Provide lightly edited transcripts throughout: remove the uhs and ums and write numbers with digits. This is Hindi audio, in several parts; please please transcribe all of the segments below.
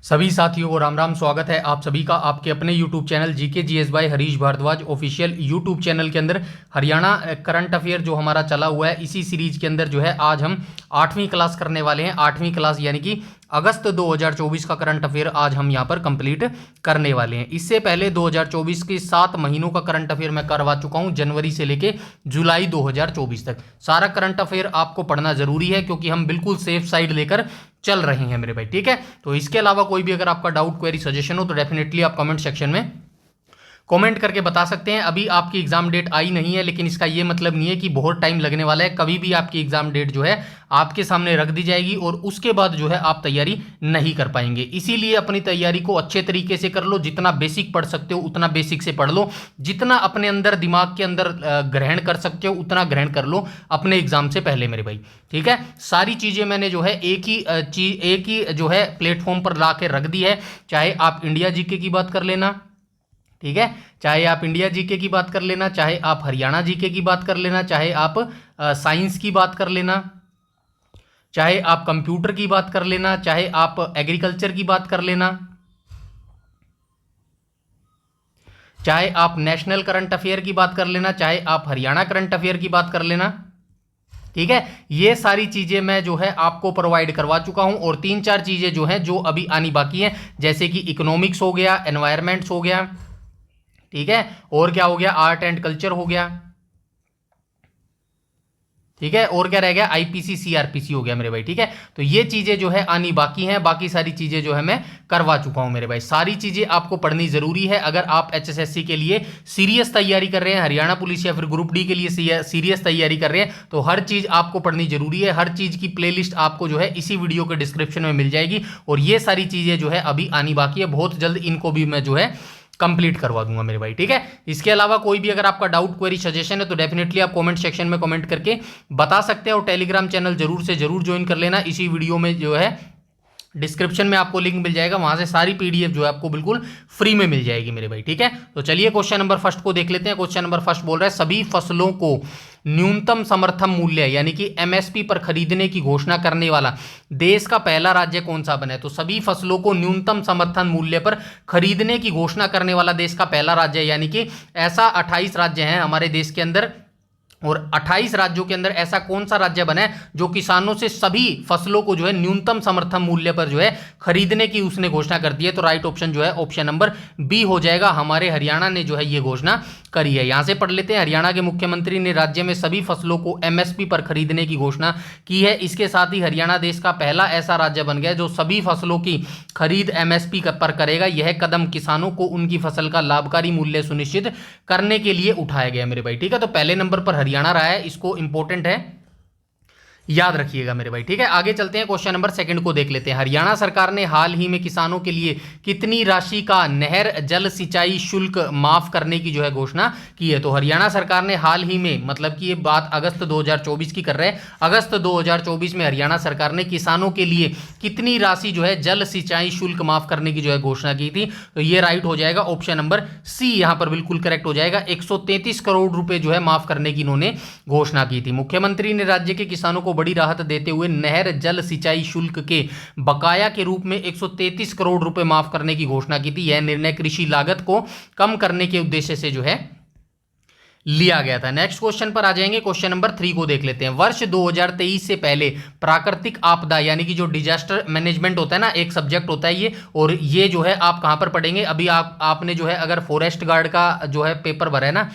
सभी साथियों को राम राम। स्वागत है आप सभी का आपके अपने YouTube channel GK GS by Harish Bhardwaj official YouTube channel के अंदर। हरियाणा करंट अफेयर जो हमारा चला हुआ है, इसी सीरीज के अंदर जो है आज हम 8वीं क्लास करने वाले हैं। 8वीं क्लास यानी कि अगस्त 2024 का करंट अफेयर आज हम यहाँ पर कंप्लीट करने वाले हैं। इससे पहले 2024 के 7 महीनों का करंट अफेयर मैं करवा चुका हूँ, जनवरी से लेके जुलाई 2024 तक। सारा करंट अफेयर आपको पढ़ना जरूरी है क्योंकि हम बिल्कुल सेफ साइड लेकर चल रहे हैं मेरे भाई, ठीक है। तो इसके अलावा कोई भी अगर आपका डाउट, क्वेरी, सजेशन हो तो डेफिनेटली आप कमेंट सेक्शन में कमेंट करके बता सकते हैं। अभी आपकी एग्जाम डेट आई नहीं है, लेकिन इसका ये मतलब नहीं है कि बहुत टाइम लगने वाला है। कभी भी आपकी एग्जाम डेट जो है आपके सामने रख दी जाएगी और उसके बाद जो है आप तैयारी नहीं कर पाएंगे। इसीलिए अपनी तैयारी को अच्छे तरीके से कर लो। जितना बेसिक पढ़ सकते हो उतना बेसिक से पढ़ लो। जितना अपने अंदर दिमाग के अंदर ग्रहण कर सकते हो उतना ग्रहण कर लो अपने एग्जाम से पहले मेरे भाई, ठीक है। सारी चीजें मैंने जो है एक ही जो है प्लेटफॉर्म पर ला के रख दी है। चाहे आप इंडिया जीके की बात कर लेना, ठीक है, चाहे आप इंडिया जीके की बात कर लेना, चाहे आप हरियाणा जीके की बात कर लेना, चाहे आप साइंस की बात कर लेना, चाहे आप कंप्यूटर की बात कर लेना, चाहे आप एग्रीकल्चर की बात कर लेना, चाहे आप नेशनल करंट अफेयर की बात कर लेना, चाहे आप हरियाणा करंट अफेयर की बात कर लेना, ठीक है। ये सारी चीजें मैं जो है आपको प्रोवाइड करवा चुका हूं। और 3-4 चीजें जो है जो अभी आनी बाकी हैं, जैसे कि इकोनॉमिक्स हो गया, एनवायरमेंट्स हो गया, ठीक है, और क्या हो गया, आर्ट एंड कल्चर हो गया, ठीक है, और क्या रह गया, आईपीसी सीआरपीसी हो गया मेरे भाई, ठीक है। तो ये चीजें जो है आनी बाकी हैं, बाकी सारी चीजें जो है मैं करवा चुका हूं मेरे भाई। सारी चीजें आपको पढ़नी जरूरी है अगर आप एचएसएससी के लिए सीरियस तैयारी कर रहे हैं, हरियाणा पुलिस या फिर ग्रुप डी के लिए सीरियस तैयारी कर रहे हैं, तो हर चीज आपको पढ़नी जरूरी है। हर चीज की प्लेलिस्ट आपको जो है इसी वीडियो के डिस्क्रिप्शन में मिल जाएगी। और ये सारी चीजें जो है अभी आनी बाकी है, बहुत जल्द इनको भी मैं जो है कंप्लीट करवा दूंगा मेरे भाई, ठीक है। इसके अलावा कोई भी अगर आपका डाउट, क्वेरी, सजेशन है तो डेफिनेटली आप कमेंट सेक्शन में कमेंट करके बता सकते हैं। और टेलीग्राम चैनल जरूर से जरूर ज्वाइन कर लेना। इसी वीडियो में जो है डिस्क्रिप्शन में आपको लिंक मिल जाएगा, वहां से सारी पीडीएफ जो है आपको बिल्कुल फ्री में मिल जाएगी मेरे भाई, ठीक है। तो चलिए क्वेश्चन नंबर फर्स्ट को देख लेते हैं। क्वेश्चन नंबर फर्स्ट बोल रहा है सभी फसलों को न्यूनतम समर्थन मूल्य यानी कि एमएसपी पर खरीदने की घोषणा करने वाला देश का पहला राज्य कौन सा बना है। तो सभी फसलों को न्यूनतम समर्थन मूल्य पर खरीदने की घोषणा करने वाला देश का पहला राज्य, यानी कि ऐसा 28 राज्य हैं हमारे देश के अंदर, और 28 राज्यों के अंदर ऐसा कौन सा राज्य बना है जो किसानों से सभी फसलों को जो है न्यूनतम समर्थन मूल्य पर जो है खरीदने की उसने घोषणा कर दी है। तो राइट ऑप्शन जो है ऑप्शन नंबर बी हो जाएगा। हमारे हरियाणा ने जो है ये घोषणा करी है। यहां से पढ़ लेते हैं। हरियाणा के मुख्यमंत्री ने राज्य में सभी फसलों को एमएसपी पर खरीदने की घोषणा की है। इसके साथ ही हरियाणा देश का पहला ऐसा राज्य बन गया जो सभी फसलों की खरीद एमएसपी पर करेगा। यह कदम किसानों को उनकी फसल का लाभकारी मूल्य सुनिश्चित करने के लिए उठाया गया मेरे भाई, ठीक है। तो पहले नंबर पर हरियाणा रहा है, इसको इंपॉर्टेंट है, याद रखिएगा मेरे भाई, ठीक है। आगे चलते हैं, क्वेश्चन नंबर सेकंड को देख लेते हैं। हरियाणा सरकार ने हाल ही में किसानों के लिए कितनी राशि का नहर जल सिंचाई शुल्क माफ करने की जो है घोषणा की है। तो हरियाणा सरकार ने हाल ही में, मतलब कि ये बात अगस्त 2024 की कर रहे हैं, अगस्त 2024 में हरियाणा सरकार ने किसानों के लिए कितनी राशि जो है जल सिंचाई शुल्क माफ करने की जो है घोषणा की थी। तो ये राइट हो जाएगा ऑप्शन नंबर सी, यहां पर बिल्कुल करेक्ट हो जाएगा। 133 करोड़ रुपए जो है माफ करने की इन्होंने घोषणा की थी। मुख्यमंत्री ने राज्य के किसानों को बड़ी राहत देते हुए नहर जल सिंचाई शुल्क के बकाया के रूप में 133 करोड़ रुपए माफ करने की घोषणा की थी। यह निर्णय कृषि लागत को कम करने के उद्देश्य से जो है लिया गया था। नेक्स्ट क्वेश्चन पर आ जाएंगे। क्वेश्चन नंबर 3 को देख लेते हैं। वर्ष 2023 से पहले प्राकृतिक आपदा यानी कि जो डिजास्टर मैनेजमेंट होता है ना, एक सब्जेक्ट होता है ये, और ये जो है आप कहां पर पढ़ेंगे। अभी आपने जो है अगर फॉरेस्ट गार्ड का जो है पेपर भरा है ना,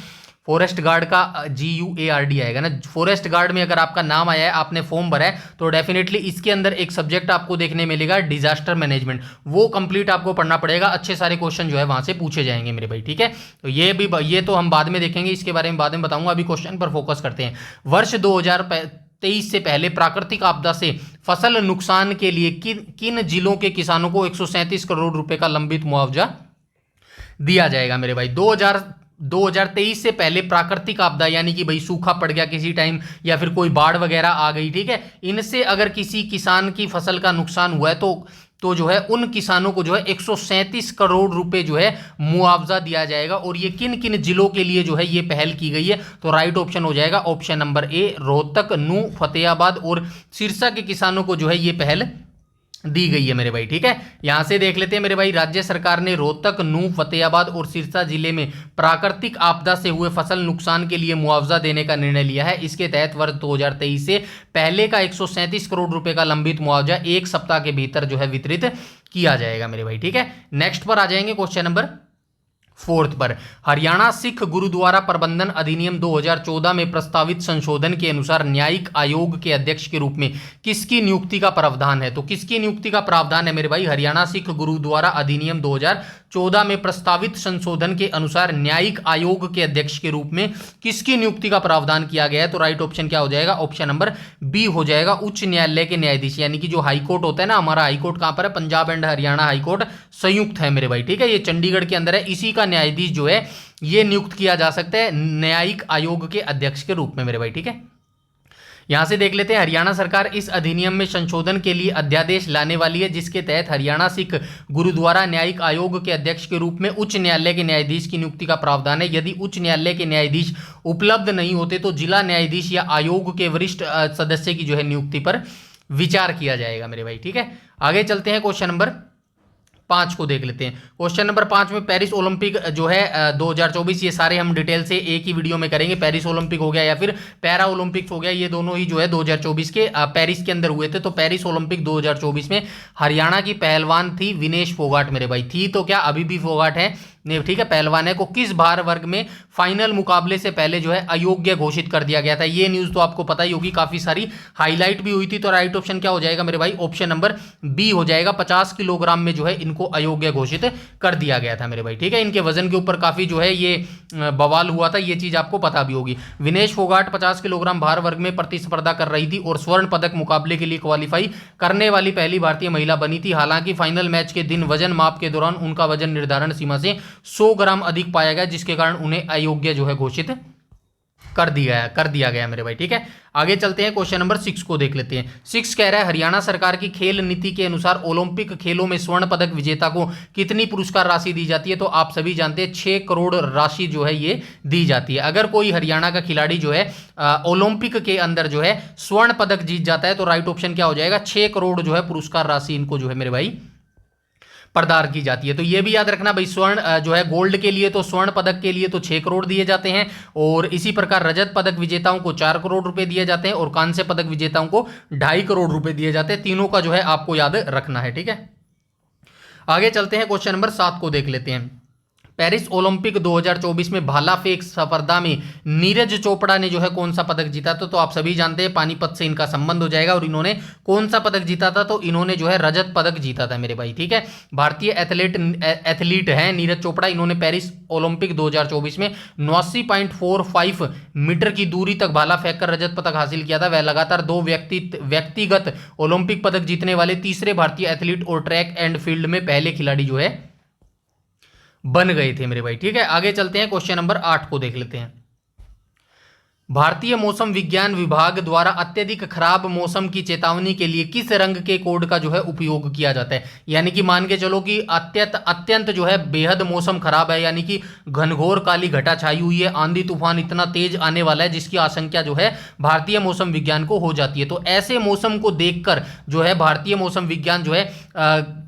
फॉरेस्ट गार्ड का GUARD आएगा ना, फॉरेस्ट गार्ड में अगर आपका नाम आया है, आपने फॉर्म भरा है, तो डेफिनेटली इसके अंदर एक सब्जेक्ट आपको देखने मिलेगा डिजास्टर मैनेजमेंट। वो कंप्लीट आपको पढ़ना पड़ेगा। अच्छे सारे क्वेश्चन जो है वहां से पूछे जाएंगे मेरे भाई, ठीक है। तो ये तो हम बाद में देखेंगे, इसके बारे में बाद में बताऊंगा। अभी क्वेश्चन पर फोकस करते हैं। वर्ष 2023 से पहले प्राकृतिक आपदा से फसल नुकसान के लिए किन जिलों के किसानों को 137 करोड़ रुपए का लंबित मुआवजा दिया जाएगा मेरे भाई। 2023 से पहले प्राकृतिक आपदा यानी कि भाई सूखा पड़ गया किसी टाइम, या फिर कोई बाढ़ वगैरह आ गई, ठीक है, इनसे अगर किसी किसान की फसल का नुकसान हुआ है तो जो है उन किसानों को जो है 137 करोड़ रुपए जो है मुआवजा दिया जाएगा। और ये किन किन जिलों के लिए जो है ये पहल की गई है। तो राइट ऑप्शन हो जाएगा ऑप्शन नंबर ए, रोहतक, नूह, फतेहाबाद और सिरसा के किसानों को जो है ये पहल दी गई है मेरे भाई। ठीक है, यहां से देख लेते हैं मेरे भाई। राज्य सरकार ने रोहतक, नूंह, फतेहाबाद और सिरसा जिले में प्राकृतिक आपदा से हुए फसल नुकसान के लिए मुआवजा देने का निर्णय लिया है। इसके तहत वर्ष 2023 से पहले का 137 करोड़ रुपए का लंबित मुआवजा 1 सप्ताह के भीतर जो है वितरित किया जाएगा मेरे भाई। ठीक है, नेक्स्ट पर आ जाएंगे क्वेश्चन नंबर 4 पर। हरियाणा सिख गुरुद्वारा प्रबंधन अधिनियम 2014 में प्रस्तावित संशोधन के अनुसार न्यायिक आयोग के अध्यक्ष के रूप में किसकी नियुक्ति का प्रावधान है? तो किसकी नियुक्ति का प्रावधान है मेरे भाई? हरियाणा सिख गुरुद्वारा अधिनियम 2014 में प्रस्तावित संशोधन के अनुसार न्यायिक आयोग के अध्यक्ष के रूप में किसकी नियुक्ति का प्रावधान किया गया है? तो राइट ऑप्शन क्या हो जाएगा? ऑप्शन नंबर बी हो जाएगा, उच्च न्यायालय के न्यायाधीश। यानी कि जो हाईकोर्ट होता है ना, हमारा हाईकोर्ट कहां पर है? पंजाब एंड हरियाणा हाईकोर्ट संयुक्त है मेरे भाई। ठीक है, ये चंडीगढ़ के अंदर है। इसी का न्यायाधीश जो है ये नियुक्त किया जा सकता है न्यायिक आयोग के अध्यक्ष के रूप में मेरे भाई। ठीक है, यहां से देख लेते हैं। हरियाणा सरकार इस अधिनियम में संशोधन के लिए अध्यादेश लाने वाली है, जिसके तहत हरियाणा सिख गुरुद्वारा न्यायिक आयोग के अध्यक्ष के रूप में उच्च न्यायालय के न्यायाधीश की नियुक्ति का प्रावधान है। यदि उच्च न्यायालय के न्यायाधीश उपलब्ध नहीं होते तो जिला न्यायाधीश या आयोग के वरिष्ठ सदस्य की जो है नियुक्ति पर विचार किया जाएगा मेरे भाई। ठीक है, आगे चलते हैं, क्वेश्चन नंबर 5 को देख लेते हैं। क्वेश्चन नंबर 5 में पेरिस ओलंपिक जो है 2024, ये सारे हम डिटेल से एक ही वीडियो में करेंगे। पेरिस ओलंपिक हो गया या फिर पैरा ओलंपिक्स हो गया, ये दोनों ही जो है 2024 के पेरिस के अंदर हुए थे। तो पेरिस ओलंपिक 2024 में हरियाणा की पहलवान थी विनेश फोगाट मेरे भाई। थी तो क्या, अभी भी फोगाट है नहीं? ठीक है, पहलवान है। को किस भार वर्ग में फाइनल मुकाबले से पहले जो है अयोग्य घोषित कर दिया गया था? ये न्यूज तो आपको पता ही होगी, काफी सारी हाईलाइट भी हुई थी। तो राइट ऑप्शन क्या हो जाएगा मेरे भाई? ऑप्शन नंबर बी हो जाएगा। 50 किलोग्राम में जो है इनको अयोग्य घोषित कर दिया गया था मेरे भाई। ठीक है, इनके वजन के ऊपर काफी जो है ये बवाल हुआ था, ये चीज आपको पता भी होगी। विनेश फोगाट 50 किलोग्राम भार वर्ग में प्रतिस्पर्धा कर रही थी और स्वर्ण पदक मुकाबले के लिए क्वालिफाई करने वाली पहली भारतीय महिला बनी थी। हालांकि फाइनल मैच के दिन वजन माप के दौरान उनका वजन निर्धारण सीमा से 100 ग्राम अधिक पाया गया, जिसके कारण उन्हें अयोग्य जो है घोषित कर दिया गया मेरे भाई। ठीक है, आगे चलते हैं, क्वेश्चन नंबर 6 को देख लेते हैं। 6 कह रहा है हरियाणा सरकार की खेल नीति के अनुसार ओलंपिक खेलों में स्वर्ण पदक विजेता को कितनी पुरस्कार राशि दी जाती है? तो आप सभी जानते हैं 6 करोड़ राशि जो है ये दी जाती है। अगर कोई हरियाणा का खिलाड़ी जो है ओलंपिक के अंदर जो है स्वर्ण पदक जीत जाता है तो राइट ऑप्शन क्या हो जाएगा? 6 करोड़ जो है पुरस्कार राशि इनको जो है मेरे भाई प्रदान की जाती है। तो ये भी याद रखना भाई, स्वर्ण जो है गोल्ड के लिए तो स्वर्ण पदक के लिए तो 6 करोड़ दिए जाते हैं, और इसी प्रकार रजत पदक विजेताओं को 4 करोड़ रुपए दिए जाते हैं, और कांस्य पदक विजेताओं को 2.5 करोड़ रुपए दिए जाते हैं। तीनों का जो है आपको याद रखना है। ठीक है, आगे चलते हैं, क्वेश्चन नंबर 7 को देख लेते हैं। पेरिस ओलंपिक 2024 में भाला फेंक स्पर्धा में नीरज चोपड़ा ने जो है कौन सा पदक जीता था? तो आप सभी जानते हैं पानीपत से इनका संबंध हो जाएगा, और इन्होंने कौन सा पदक जीता था? तो इन्होंने जो है रजत पदक जीता था मेरे भाई। ठीक है, भारतीय एथलीट हैं नीरज चोपड़ा। इन्होंने पेरिस ओलंपिक 2024 में 89.45 मीटर की दूरी तक भाला फेंककर रजत पदक हासिल किया था। वह लगातार 2 व्यक्तिगत ओलंपिक पदक जीतने वाले तीसरे भारतीय एथलीट और ट्रैक एंड फील्ड में पहले खिलाड़ी जो है बन गए थे मेरे भाई। ठीक है, आगे चलते हैं, क्वेश्चन नंबर 8 को देख लेते हैं। भारतीय मौसम विज्ञान विभाग द्वारा अत्यधिक खराब मौसम की चेतावनी के लिए किस रंग के कोड का जो है उपयोग किया जाता है? यानी कि मान के चलो कि अत्यंत जो है बेहद मौसम खराब है, यानी कि घनघोर काली घटा छाई हुई है, आंधी तूफान इतना तेज आने वाला है जिसकी आशंका जो है भारतीय मौसम विज्ञान को हो जाती है। तो ऐसे मौसम को देखकर जो है भारतीय मौसम विज्ञान जो है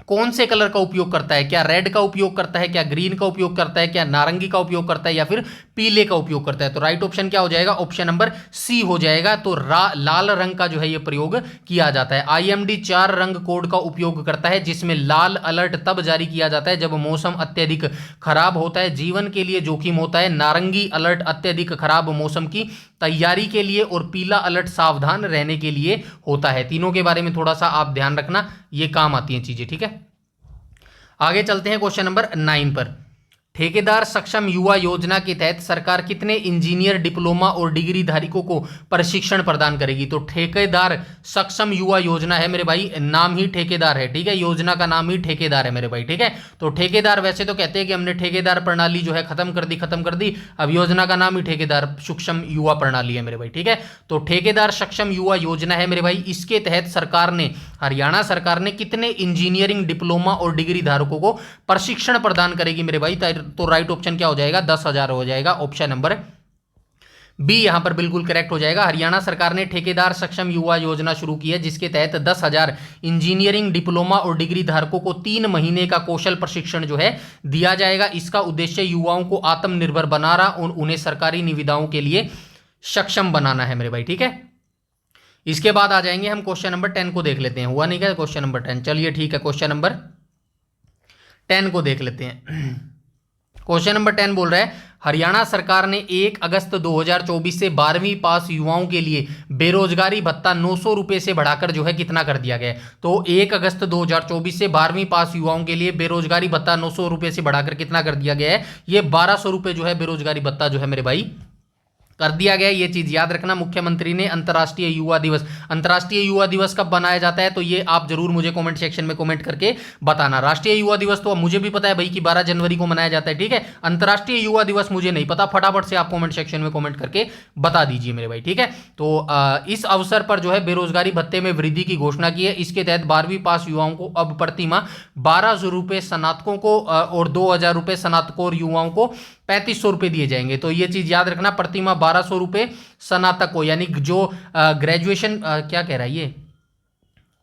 कौन से कलर का उपयोग करता है? क्या रेड का उपयोग करता है, क्या ग्रीन का उपयोग करता है, क्या नारंगी का उपयोग करता है, या फिर पीले का उपयोग करता है? तो राइट ऑप्शन क्या हो जाएगा? ऑप्शन नंबर सी हो जाएगा। तो लाल रंग का जो है ये प्रयोग किया जाता है। आईएमडी 4 रंग कोड का उपयोग करता है, जिसमें लाल अलर्ट तब जारी किया जाता है जब मौसम अत्यधिक खराब होता है, जीवन के लिए जोखिम होता है, नारंगी अलर्ट अत्यधिक खराब मौसम की तैयारी के लिए, और पीला अलर्ट सावधान रहने के लिए होता है। तीनों के बारे में थोड़ा सा आप ध्यान रखना, ये काम आती हैं चीजें। ठीक है, आगे चलते हैं, क्वेश्चन नंबर 9 पर। ठेकेदार सक्षम युवा योजना के तहत सरकार कितने इंजीनियर डिप्लोमा और डिग्री धारकों को प्रशिक्षण प्रदान करेगी? तो ठेकेदार सक्षम युवा योजना है मेरे भाई, नाम ही ठेकेदार है। ठीक है, योजना का नाम ही ठेकेदार है मेरे भाई। ठीक है, तो ठेकेदार वैसे तो कहते हैं कि हमने ठेकेदार प्रणाली जो है खत्म कर दी, अब योजना का नाम ही ठेकेदार सक्षम युवा प्रणाली है मेरे भाई। ठीक है, तो ठेकेदार सक्षम युवा योजना है मेरे भाई। इसके तहत सरकार ने, हरियाणा सरकार ने कितने इंजीनियरिंग डिप्लोमा और डिग्री धारकों को प्रशिक्षण प्रदान करेगी मेरे भाई? तो राइट ऑप्शन क्या हो जाएगा? 10,000 हो जाएगा, ऑप्शन नंबर बी यहां पर बिल्कुल करेक्ट हो जाएगा। हरियाणा सरकार ने ठेकेदार सक्षम युवा योजना शुरू की है, जिसके तहत 10,000 इंजीनियरिंग डिप्लोमा और डिग्री धारकों को 3 महीने का कौशल प्रशिक्षण जो है दिया जाएगा। इसका उद्देश्य युवाओं को आत्मनिर्भर बनाना और उन्हें सरकारी निविदाओं के लिए सक्षम बनाना है मेरे भाई, ठीक है। इसके बाद आ जाएंगे हम क्वेश्चन नंबर 10 को देख लेते हैं। हुआ नहीं क्या क्वेश्चन नंबर 10? चलिए ठीक है, क्वेश्चन नंबर 10 को देख लेते हैं। क्वेश्चन नंबर 10 बोल रहा है, हरियाणा सरकार ने 1 अगस्त 2024 से 12वीं पास युवाओं के लिए बेरोजगारी भत्ता 900 रुपए से बढ़ाकर जो है कितना कर दिया गया है। तो 1 अगस्त 2024 से 12वीं पास युवाओं के लिए बेरोजगारी भत्ता 900 रुपए से बढ़ाकर कितना कर दिया गया है, ये 1200 रुपए जो है बेरोजगारी भत्ता जो है मेरे भाई कर दिया गया। ये चीज याद रखना। मुख्यमंत्री ने अंतर्राष्ट्रीय युवा दिवस कब बनाया जाता है, तो ये आप जरूर मुझे कमेंट सेक्शन में कमेंट करके बताना। राष्ट्रीय युवा दिवस तो मुझे भी पता है भाई कि 12 जनवरी को मनाया जाता है, ठीक है। अंतर्राष्ट्रीय युवा दिवस मुझे नहीं पता, फटाफट से आप कमेंट सेक्शन में कमेंट करके बता दीजिए मेरे भाई, ठीक है। तो इस अवसर पर जो है बेरोजगारी भत्ते में वृद्धि की घोषणा की है। इसके तहत 12वीं पास युवाओं को अब प्रतिमाह 1200 रुपये स्नातकों को और 2000 रुपये स्नातकों युवाओं को 3500 रुपये दिए जाएंगे। तो ये चीज याद रखना, प्रतिमाह 1200 रुपये स्नातक को, यानी जो ग्रेजुएशन क्या कह रहा है ये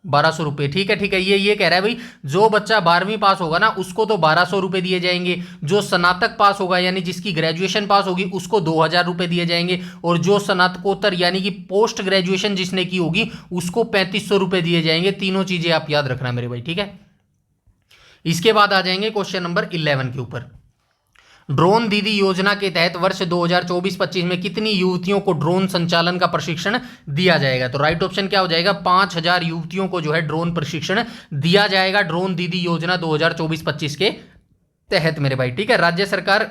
1200 रुपये, ठीक है ठीक है। ये कह रहा है भाई जो बच्चा 12वीं पास होगा ना उसको तो 1200 रुपये दिए जाएंगे, जो स्नातक पास होगा यानी जिसकी ग्रेजुएशन पास होगी उसको 2000 रुपये दिए जाएंगे, और जो स्नातकोत्तर यानी कि पोस्ट ग्रेजुएशन जिसने की होगी उसको 3500 रुपये दिए जाएंगे। तीनों चीजें आप याद रखना मेरे भाई, ठीक है। इसके बाद आ जाएंगे क्वेश्चन नंबर 11 के ऊपर। ड्रोन दीदी योजना के तहत वर्ष 2024-25 में कितनी युवतियों को ड्रोन संचालन का प्रशिक्षण दिया जाएगा? तो राइट ऑप्शन क्या हो जाएगा, 5000 युवतियों को जो है ड्रोन प्रशिक्षण दिया जाएगा ड्रोन दीदी योजना 2024-25 के तहत मेरे भाई, ठीक है। राज्य सरकार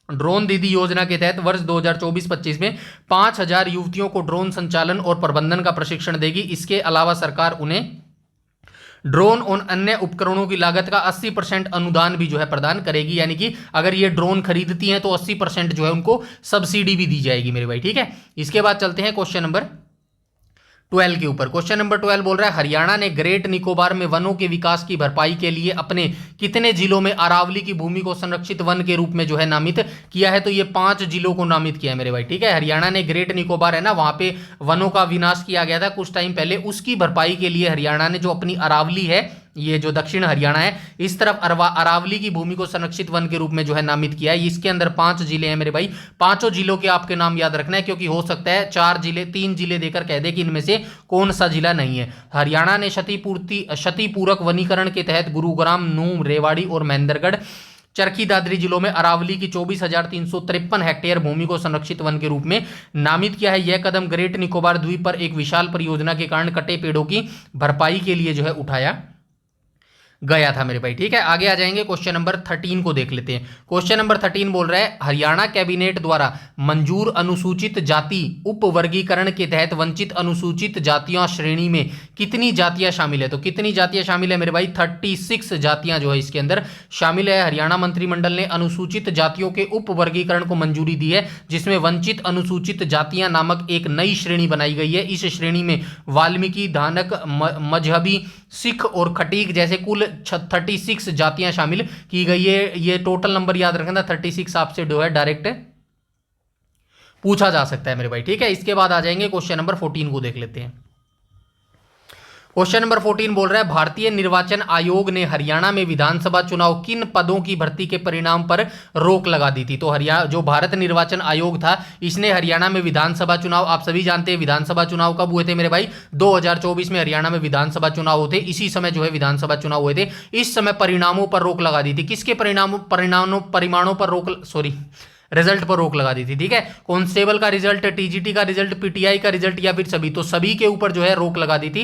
ड्रोन दीदी योजना के तहत वर्ष 2024-25 में 5000 युवतियों को ड्रोन संचालन और प्रबंधन का प्रशिक्षण देगी। इसके अलावा सरकार उन्हें ड्रोन और अन्य उपकरणों की लागत का 80% अनुदान भी जो है प्रदान करेगी, यानी कि अगर ये ड्रोन खरीदती हैं तो 80% जो है उनको सब्सिडी भी दी जाएगी मेरे भाई, ठीक है। इसके बाद चलते हैं क्वेश्चन नंबर 12 के ऊपर। क्वेश्चन नंबर 12 बोल रहा है, हरियाणा ने ग्रेट निकोबार में वनों के विकास की भरपाई के लिए अपने कितने जिलों में अरावली की भूमि को संरक्षित वन के रूप में जो है नामित किया है? तो ये 5 जिलों को नामित किया है मेरे भाई, ठीक है। हरियाणा ने ग्रेट निकोबार है ना, वहां पे वनों का विनाश किया गया था कुछ टाइम पहले, उसकी भरपाई के लिए हरियाणा ने जो अपनी अरावली है, ये जो दक्षिण हरियाणा है, इस तरफ अरावली की भूमि को संरक्षित वन के रूप में जो है नामित किया है। इसके अंदर 5 जिले हैं मेरे भाई, 5 जिलों के आपके नाम याद रखना है, क्योंकि हो सकता है 3 जिले देकर कह दे कि इनमें से कौन सा जिला नहीं है। हरियाणा ने क्षतिपूरक वनीकरण के तहत गुरुग्राम, नूंह, रेवाड़ी और महेंद्रगढ़, चरखी दादरी जिलों में अरावली की 24,353 हेक्टेयर भूमि को संरक्षित वन के रूप में नामित किया है। यह कदम ग्रेट निकोबार द्वीप पर एक विशाल परियोजना के कारण कटे पेड़ों की भरपाई के लिए जो है उठाया गया था मेरे भाई, ठीक है। आगे आ जाएंगे, क्वेश्चन नंबर 13 को देख लेते हैं। क्वेश्चन नंबर 13 बोल रहा है, हरियाणा कैबिनेट द्वारा मंजूर अनुसूचित जाति उपवर्गीकरण के तहत वंचित अनुसूचित जातियों श्रेणी में कितनी जातियां शामिल है? तो कितनी जातियां शामिल है मेरे भाई? 36 जातियां जो है इसके अंदर शामिल है। हरियाणा मंत्रिमंडल ने अनुसूचित जातियों के उपवर्गीकरण को मंजूरी दी है, जिसमें वंचित अनुसूचित जातियां नामक एक नई श्रेणी बनाई गई है। इस श्रेणी में वाल्मीकि, धानक, मजहबी, सिख और खटीक जैसे कुल 36 जातियां शामिल की गई है। ये टोटल नंबर याद रखना, 36 आपसे जो है डायरेक्ट पूछा जा सकता है मेरे भाई, ठीक है। इसके बाद आ जाएंगे क्वेश्चन नंबर 14 को देख लेते हैं। क्वेश्चन नंबर 14 बोल रहा है, भारतीय निर्वाचन आयोग ने हरियाणा में विधानसभा चुनाव किन पदों की भर्ती के परिणाम पर रोक लगा दी थी? तो हरियाणा जो भारत निर्वाचन आयोग था, इसने हरियाणा में विधानसभा चुनाव, आप सभी जानते हैं विधानसभा चुनाव कब हुए थे मेरे भाई? 2024 में हरियाणा में विधानसभा चुनाव हुए थे। इसी समय जो है विधानसभा चुनाव हुए थे। इस समय परिणामों पर रोक लगा दी थी। किसके परिमाणों पर रोक, सॉरी, रिजल्ट पर रोक लगा दी थी, ठीक है। कांस्टेबल का रिजल्ट, टीजीटी का रिजल्ट, पीटीआई का रिजल्ट या फिर सभी, तो सभी के ऊपर जो है रोक लगा दी थी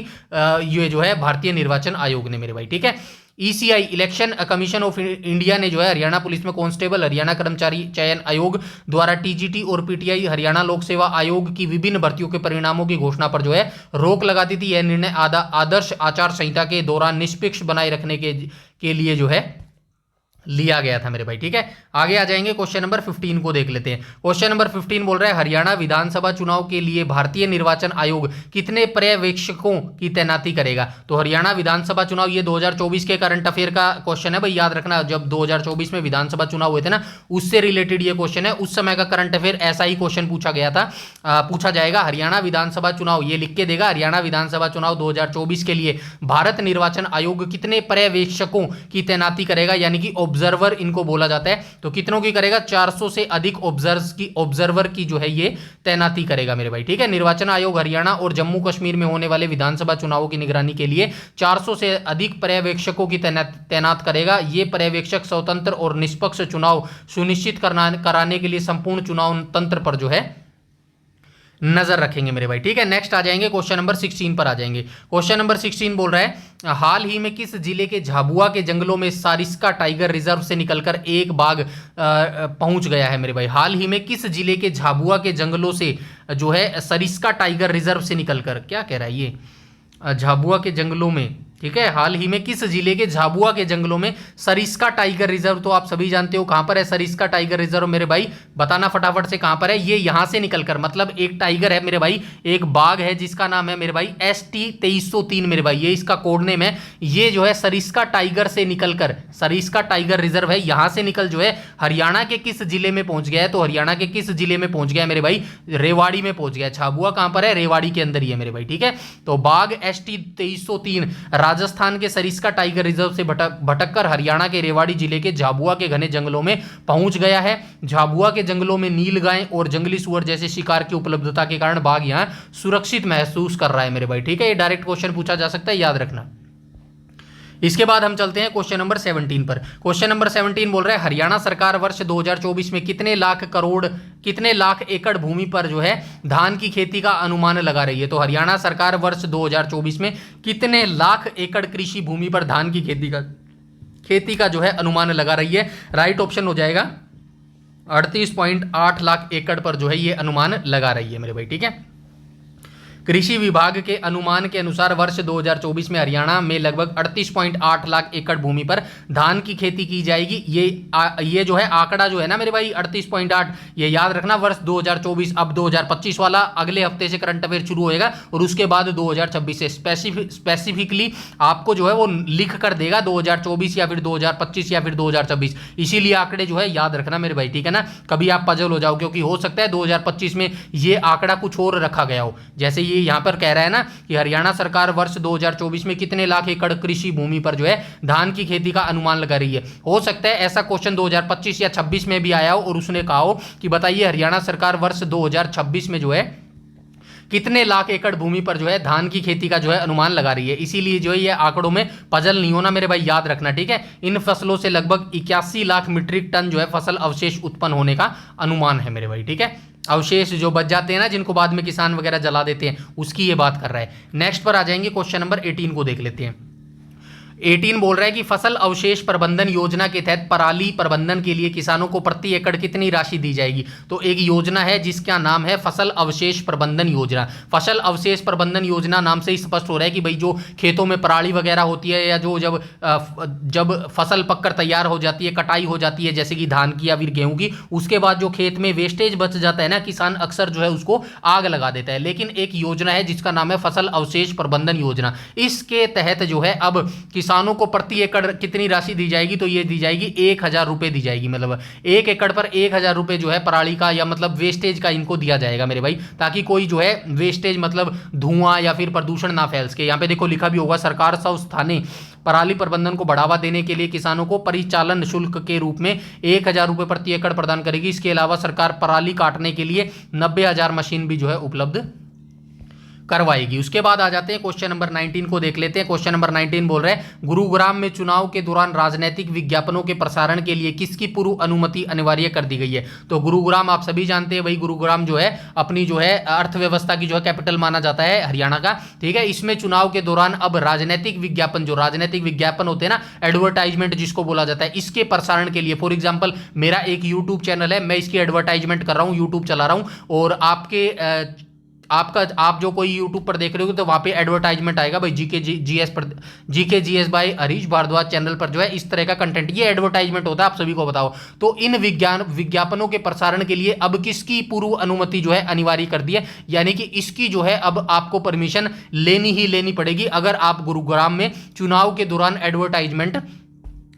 ये जो है भारतीय निर्वाचन आयोग ने मेरे भाई, ठीक है। ECI election commission of India ने जो है हरियाणा पुलिस में कांस्टेबल, हरियाणा कर्मचारी चयन आयोग द्वारा टीजीटी और पीटीआई, हरियाणा लोक सेवा आयोग की विभिन्न भर्तियों के परिणामों की घोषणा पर जो है रोक लगा दी थी। यह निर्णय आदर्श आचार संहिता के दौरान निष्पक्ष बनाए रखने के लिए जो है लिया गया था मेरे भाई। ठीक है, आगे आ जाएंगे, क्वेश्चन नंबर 15 को देख लेते हैं। क्वेश्चन नंबर 15 बोल रहा है हरियाणा विधानसभा चुनाव के लिए भारतीय निर्वाचन आयोग कितने पर्यवेक्षकों की तैनाती करेगा। तो हरियाणा विधानसभा चुनाव, ये 2024 के करंट अफेयर का क्वेश्चन है भाई, याद रखना, जब 2024 में विधानसभा चुनाव हुए थे ना, उससे रिलेटेड ये क्वेश्चन है। उस समय का करंट अफेयर ऐसा ही क्वेश्चन पूछा गया था, पूछा जाएगा। हरियाणा विधानसभा चुनाव, ये लिख के देगा, हरियाणा विधानसभा चुनाव 2024 के लिए भारत निर्वाचन आयोग कितने पर्यवेक्षकों की तैनाती करेगा, यानी कि ऑब्जर्वर इनको बोला जाता है। तो कितनों की करेगा, 400 से अधिक ऑब्जर्वर की जो है ये तैनाती करेगा मेरे भाई। ठीक है, निर्वाचन आयोग हरियाणा और जम्मू कश्मीर में होने वाले विधानसभा चुनावों की निगरानी के लिए 400 से अधिक पर्यवेक्षकों की तैनात करेगा। ये पर्यवेक्षक स्वतंत्र और निष्पक्ष चुनाव सुनिश्चित कराने के लिए संपूर्ण चुनाव तंत्र पर जो है नजर रखेंगे मेरे भाई। ठीक है, नेक्स्ट आ जाएंगे, क्वेश्चन नंबर 16 पर आ जाएंगे। क्वेश्चन नंबर 16 बोल रहा है हाल ही में किस जिले के झाबुआ के जंगलों में सारिस्का टाइगर रिजर्व से निकलकर एक बाघ पहुंच गया है मेरे भाई। हाल ही में किस जिले के झाबुआ के जंगलों से जो है सरिस्का टाइगर रिजर्व से निकलकर, क्या कह रहा है ये, झाबुआ के जंगलों में, ठीक है, हाल ही में किस जिले के झाबुआ के जंगलों में सरिस्का टाइगर रिजर्व, तो आप सभी जानते हो कहां पर है सरिस्का टाइगर रिजर्व मेरे भाई, बताना फटाफट से कहां पर है। ये यहां से निकलकर, मतलब एक टाइगर है मेरे भाई, एक बाघ है जिसका नाम है मेरे भाई ST 2303 मेरे भाई, ये इसका कोड नेम है। ये जो है सरिस्का टाइगर से निकलकर, सरिस्का टाइगर रिजर्व है, यहां से निकल जो है हरियाणा के किस जिले में पहुंच गया है। तो हरियाणा के किस जिले में पहुंच गया है मेरे भाई, रेवाड़ी में पहुंच गया। झाबुआ कहां पर है, रेवाड़ी के अंदर ही है मेरे भाई। ठीक है, तो बाघ ST 2303 राजस्थान के सरिस्का टाइगर रिजर्व से भटक कर हरियाणा के रेवाड़ी जिले के झाबुआ के घने जंगलों में पहुंच गया है। झाबुआ के जंगलों में नील गाय और जंगली सुअर जैसे शिकार की उपलब्धता के कारण बाघ यहां सुरक्षित महसूस कर रहा है मेरे भाई। ठीक है, ये डायरेक्ट क्वेश्चन पूछा जा सकता है, याद रखना। इसके बाद हम चलते हैं क्वेश्चन नंबर 17 पर। क्वेश्चन नंबर 17 बोल रहा है हरियाणा सरकार वर्ष 2024 में कितने लाख एकड़ भूमि पर जो है धान की खेती का अनुमान लगा रही है। तो हरियाणा सरकार वर्ष 2024 में कितने लाख एकड़ कृषि भूमि पर धान की खेती का जो है अनुमान लगा रही है। राइट ऑप्शन हो जाएगा 38.8 लाख एकड़ पर जो है ये अनुमान लगा रही है मेरे भाई। ठीक है, कृषि विभाग के अनुमान के अनुसार वर्ष 2024 में हरियाणा में लगभग 38.8 लाख एकड़ भूमि पर धान की खेती की जाएगी। ये जो है आंकड़ा जो है ना मेरे भाई 38.8, ये याद रखना वर्ष 2024, अब 2025 वाला अगले हफ्ते से करंट अफेयर शुरू होएगा और उसके बाद 2026 से स्पेसिफिकली आपको जो है वो लिख कर देगा 2024 या फिर 2025 या फिर 2026, इसीलिए आंकड़े जो है याद रखना मेरे भाई। ठीक है ना, कभी आप पजल हो जाओ, क्योंकि हो सकता है 2025 में ये आंकड़ा कुछ और रखा गया हो। जैसे ये यहां पर कह रहा है ना कि हरियाणा सरकार वर्ष 2024 में कितने लाख एकड़ कृषि भूमि पर जो है धान की खेती का अनुमान लगा रही है। हो सकता है ऐसा क्वेश्चन 2025 या 26 में भी आया हो और उसने कहा हो कि बताइए हरियाणा सरकार वर्ष 2026 में जो है कितने लाख एकड़ भूमि पर जो है धान की खेती का जो है अनुमान लगा रही है। इसीलिए जो है ये आंकड़ों में पजल नहीं होना मेरे भाई, याद रखना। ठीक है, इन फसलों से लगभग 81 लाख मीट्रिक टन जो है फसल अवशेष उत्पन्न होने का अनुमान है मेरे भाई। ठीक है, अवशेष जो बच जाते हैं ना, जिनको बाद में किसान वगैरह जला देते हैं, उसकी ये बात कर रहा है। नेक्स्ट पर आ जाएंगे, क्वेश्चन नंबर 18 को देख लेते हैं। 18 बोल रहा है कि फसल अवशेष प्रबंधन योजना के तहत पराली प्रबंधन के लिए किसानों को प्रति एकड़ कितनी राशि दी जाएगी। तो एक योजना है जिसका नाम है फसल अवशेष प्रबंधन योजना। फसल अवशेष प्रबंधन योजना नाम से ही स्पष्ट हो रहा है कि भाई जो खेतों में पराली वगैरह होती है या जो जब फसल पककर तैयार हो जाती है, कटाई हो जाती है जैसे कि धान की या फिर गेहूं की, उसके बाद जो खेत में वेस्टेज बच जाता है ना, किसान अक्सर जो है उसको आग लगा देता है। लेकिन एक योजना है जिसका नाम है फसल अवशेष प्रबंधन योजना। इसके तहत जो है अब किसानों को प्रति एकड़ कितनी राशि दी जाएगी, तो ये दी जाएगी 1000 रुपए दी जाएगी। मतलब 1 एकड़ पर 1000 रुपए जो है पराली का या मतलब वेस्टेज का इनको दिया जाएगा मेरे भाई, ताकि कोई जो है वेस्टेज मतलब धुआं या फिर प्रदूषण ना फैल सके। यहाँ पे देखो लिखा भी होगा, सरकार सब स्थानीय पराली प्रबंधन को बढ़ावा देने के लिए किसानों को परिचालन शुल्क के रूप में 1000 रुपए प्रति एकड़ प्रदान करेगी। इसके अलावा सरकार पराली काटने के लिए 90,000 मशीन भी जो है उपलब्ध करवाएगी। उसके बाद आ जाते हैं क्वेश्चन नंबर 19 को देख लेते हैं। क्वेश्चन नंबर 19 बोल रहे हैं गुरुग्राम में चुनाव के दौरान राजनीतिक विज्ञापनों के प्रसारण के लिए किसकी पूर्व अनुमति अनिवार्य कर दी गई है। तो गुरुग्राम आप सभी जानते हैं भाई, गुरुग्राम जो है अपनी जो है अर्थव्यवस्था की जो है कैपिटल माना जाता है हरियाणा का। ठीक है, इसमें चुनाव के दौरान अब राजनीतिक विज्ञापन होते हैं ना, एडवर्टाइजमेंट जिसको बोला जाता है, इसके प्रसारण के लिए फॉर एग्जाम्पल मेरा एक यूट्यूब चैनल है, मैं इसकी एडवर्टाइजमेंट कर रहा हूँ, यूट्यूब चला रहा हूँ और आपके आप जो कोई यूट्यूब पर देख रहे हो तो वहां पे एडवर्टाइजमेंट आएगा भाई GK GS by Harish Bhardwaj channel पर जो है इस तरह का कंटेंट, ये एडवर्टाइजमेंट होता है, आप सभी को बताओ। तो इन विज्ञापनों के प्रसारण के लिए अब किसकी पूर्व अनुमति जो है अनिवार्य कर दी है, यानी कि इसकी जो है अब आपको परमिशन लेनी ही लेनी पड़ेगी अगर आप गुरुग्राम में चुनाव के दौरान एडवर्टाइजमेंट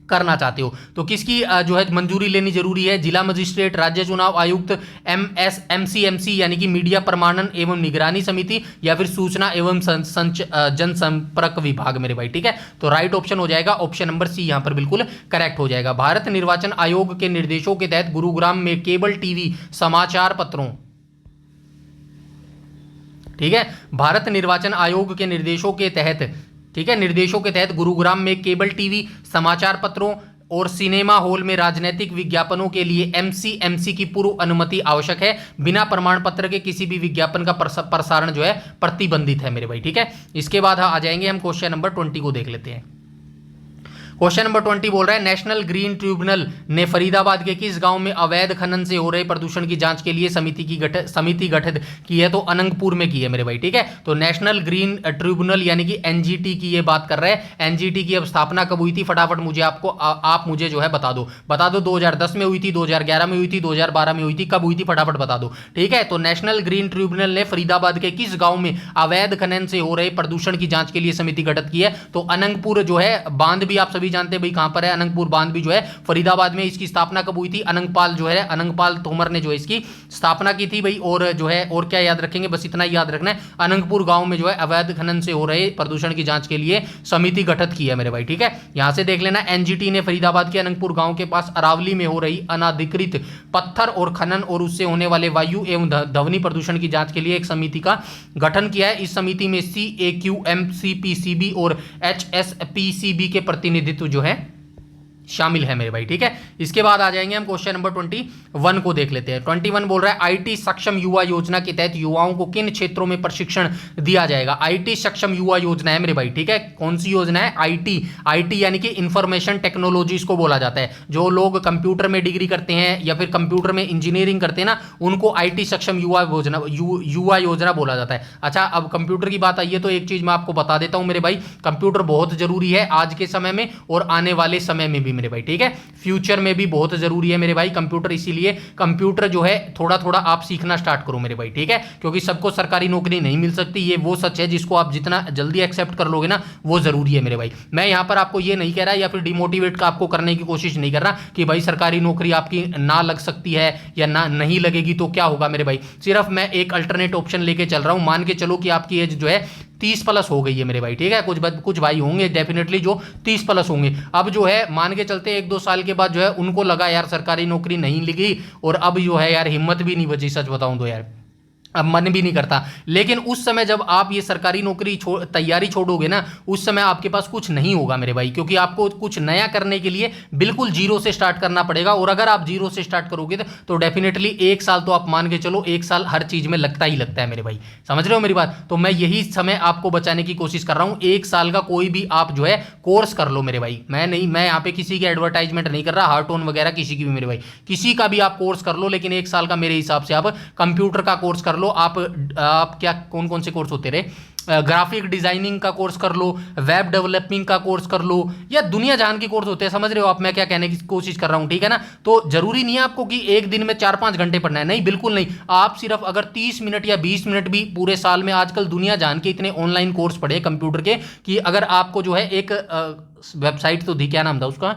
करना चाहते हो। तो किसकी जो है मंजूरी लेनी जरूरी है? जिला मजिस्ट्रेट, राज्य चुनाव आयुक्त, एमसीएमसी यानी कि मीडिया प्रमाणन एवं निगरानी समिति, या फिर सूचना एवं जनसंपर्क विभाग मेरे भाई, ठीक है। तो राइट ऑप्शन हो जाएगा ऑप्शन नंबर सी, यहां पर बिल्कुल करेक्ट हो जाएगा। भारत निर्वाचन आयोग के निर्देशों के तहत गुरुग्राम में केबल टीवी समाचार पत्रों, ठीक है, भारत निर्वाचन आयोग के निर्देशों के तहत, ठीक है, निर्देशों के तहत गुरुग्राम में केबल टीवी समाचार पत्रों और सिनेमा हॉल में राजनीतिक विज्ञापनों के लिए एमसीएमसी की पूर्व अनुमति आवश्यक है। बिना प्रमाण पत्र के किसी भी विज्ञापन का प्रसारण जो है प्रतिबंधित है मेरे भाई, ठीक है। इसके बाद आ जाएंगे हम क्वेश्चन नंबर 20 को देख लेते हैं। क्वेश्चन नंबर 20 बोल रहा है नेशनल ग्रीन ट्रिब्यूनल ने फरीदाबाद के किस गांव में अवैध खनन से हो रहे प्रदूषण की जांच के लिए समिति गठित की है? तो अनंगपुर में की है मेरे भाई, ठीक है। तो नेशनल ग्रीन ट्रिब्यूनल यानी कि एनजीटी की ये बात कर रहे हैं। एनजीटी की अब स्थापना कब हुई थी? फटाफट मुझे आप मुझे जो है बता दो 2010 में हुई थी, 2011 में हुई थी, 2012 में हुई थी, कब हुई थी फटाफट बता दो, ठीक है। तो नेशनल ग्रीन ट्रिब्यूनल ने फरीदाबाद के किस गांव में अवैध खनन से हो रहे प्रदूषण की जांच के लिए समिति गठित की है? तो अनंगपुर जो है बांध भी आप सभी जानते हैं भाई कहां पर है, अनंगपुर बांध भी जो है फरीदाबाद में। इसकी स्थापना कब हुई थी? अनंगपाल जो है, अनंगपाल तोमर ने जो है इसकी स्थापना की थी भाई। और जो है और क्या याद रखेंगे, बस इतना ही याद रखना है, अनंगपुर गांव में जो है अवैध खनन से हो रहे प्रदूषण की जांच के लिए समिति गठित की है मेरे भाई, ठीक है। यहां से देख लेना, एनजीटी ने फरीदाबाद के अनंगपुर गांव के पास अरावली में हो रही अनाधिकृत पत्थर और खनन और उससे होने वाले वायु एवं ध्वनि प्रदूषण की जांच के लिए एक समिति का गठन किया है। इस समिति में CAQM, CPCB और HSPCB के प्रतिनिधित्व जो है शामिल है मेरे भाई, ठीक है। इसके बाद आ जाएंगे हम क्वेश्चन नंबर 21 को देख लेते हैं। 21 बोल रहा है आईटी सक्षम युवा योजना के तहत युवाओं को किन क्षेत्रों में प्रशिक्षण दिया जाएगा? आईटी सक्षम युवा योजना है मेरे भाई, ठीक है। कौन सी योजना है? आईटी यानी कि इंफॉर्मेशन टेक्नोलॉजीज को बोला जाता है। जो लोग कंप्यूटर में डिग्री करते हैं या फिर कंप्यूटर में इंजीनियरिंग करते हैं ना, उनको आईटी सक्षम युवा योजना बोला जाता है। अच्छा, अब कंप्यूटर की बात आई है तो एक चीज मैं आपको बता देता हूं मेरे भाई, कंप्यूटर बहुत जरूरी है आज के समय में और आने वाले समय में भी मेरे भाई, ठीक है। फ्यूचर में भी बहुत जरूरी है मेरे भाई कंप्यूटर, इसीलिए कंप्यूटर जो है थोड़ा थोड़ा आप सीखना स्टार्ट करो मेरे भाई, ठीक है। क्योंकि सबको सरकारी नौकरी नहीं मिल सकती, ये वो सच है जिसको आप जितना जल्दी एक्सेप्ट कर लोगे ना वो जरूरी है मेरे भाई। मैं यहां पर आपको ये नहीं कह रहा या फिर डिमोटिवेट आपको करने की कोशिश नहीं कर रहा कि भाई सरकारी नौकरी आपकी ना लग सकती है या ना नहीं लगेगी तो क्या होगा मेरे भाई। सिर्फ मैं एक अल्टरनेट ऑप्शन लेके चल रहा हूं। मान के चलो कि आपकी एज जो है 30 प्लस हो गई है मेरे भाई, ठीक है। कुछ भाई होंगे डेफिनेटली जो 30 प्लस होंगे। अब जो है मान के चलते 1-2 साल के बाद जो है उनको लगा यार सरकारी नौकरी नहीं लगी और अब जो है यार हिम्मत भी नहीं बची, सच बताऊं तो यार अब मन भी नहीं करता। लेकिन उस समय जब आप ये सरकारी नौकरी तैयारी छोड़ोगे ना, उस समय आपके पास कुछ नहीं होगा मेरे भाई, क्योंकि आपको कुछ नया करने के लिए बिल्कुल जीरो से स्टार्ट करना पड़ेगा। और अगर आप जीरो से स्टार्ट करोगे तो डेफिनेटली 1 साल तो आप मान के चलो, 1 साल हर चीज में लगता ही लगता है मेरे भाई, समझ रहे हो मेरी बात। तो मैं यही समय आपको बचाने की कोशिश कर रहा हूं। 1 साल का कोई भी आप जो है कोर्स कर लो मेरे भाई। मैं यहाँ पे किसी की एडवर्टाइजमेंट नहीं कर रहा, हार्ट ऑन वगैरह किसी की भी मेरे भाई, किसी का भी आप कोर्स कर लो, लेकिन 1 साल का मेरे हिसाब से आप कंप्यूटर का कोर्स कर लो। आप क्या कौन कौन से कोर्स होते रहे, ग्राफिक डिजाइनिंग का कोर्स कर लो, वेब डेवलपिंग का कोर्स कर लो, या दुनिया जान के कोर्स होते हैं, समझ रहे हो आप मैं क्या कहने की कोशिश कर रहा हूं, ठीक है ना। तो जरूरी नहीं है आपको कि एक दिन में 4-5 घंटे पढ़ना है, नहीं बिल्कुल नहीं। आप सिर्फ अगर 30 मिनट या 20 मिनट भी पूरे साल में, आजकल दुनिया जान के इतने ऑनलाइन कोर्स पढ़े कंप्यूटर के कि अगर आपको जो है एक वेबसाइट तो थी, क्या नाम था उसका,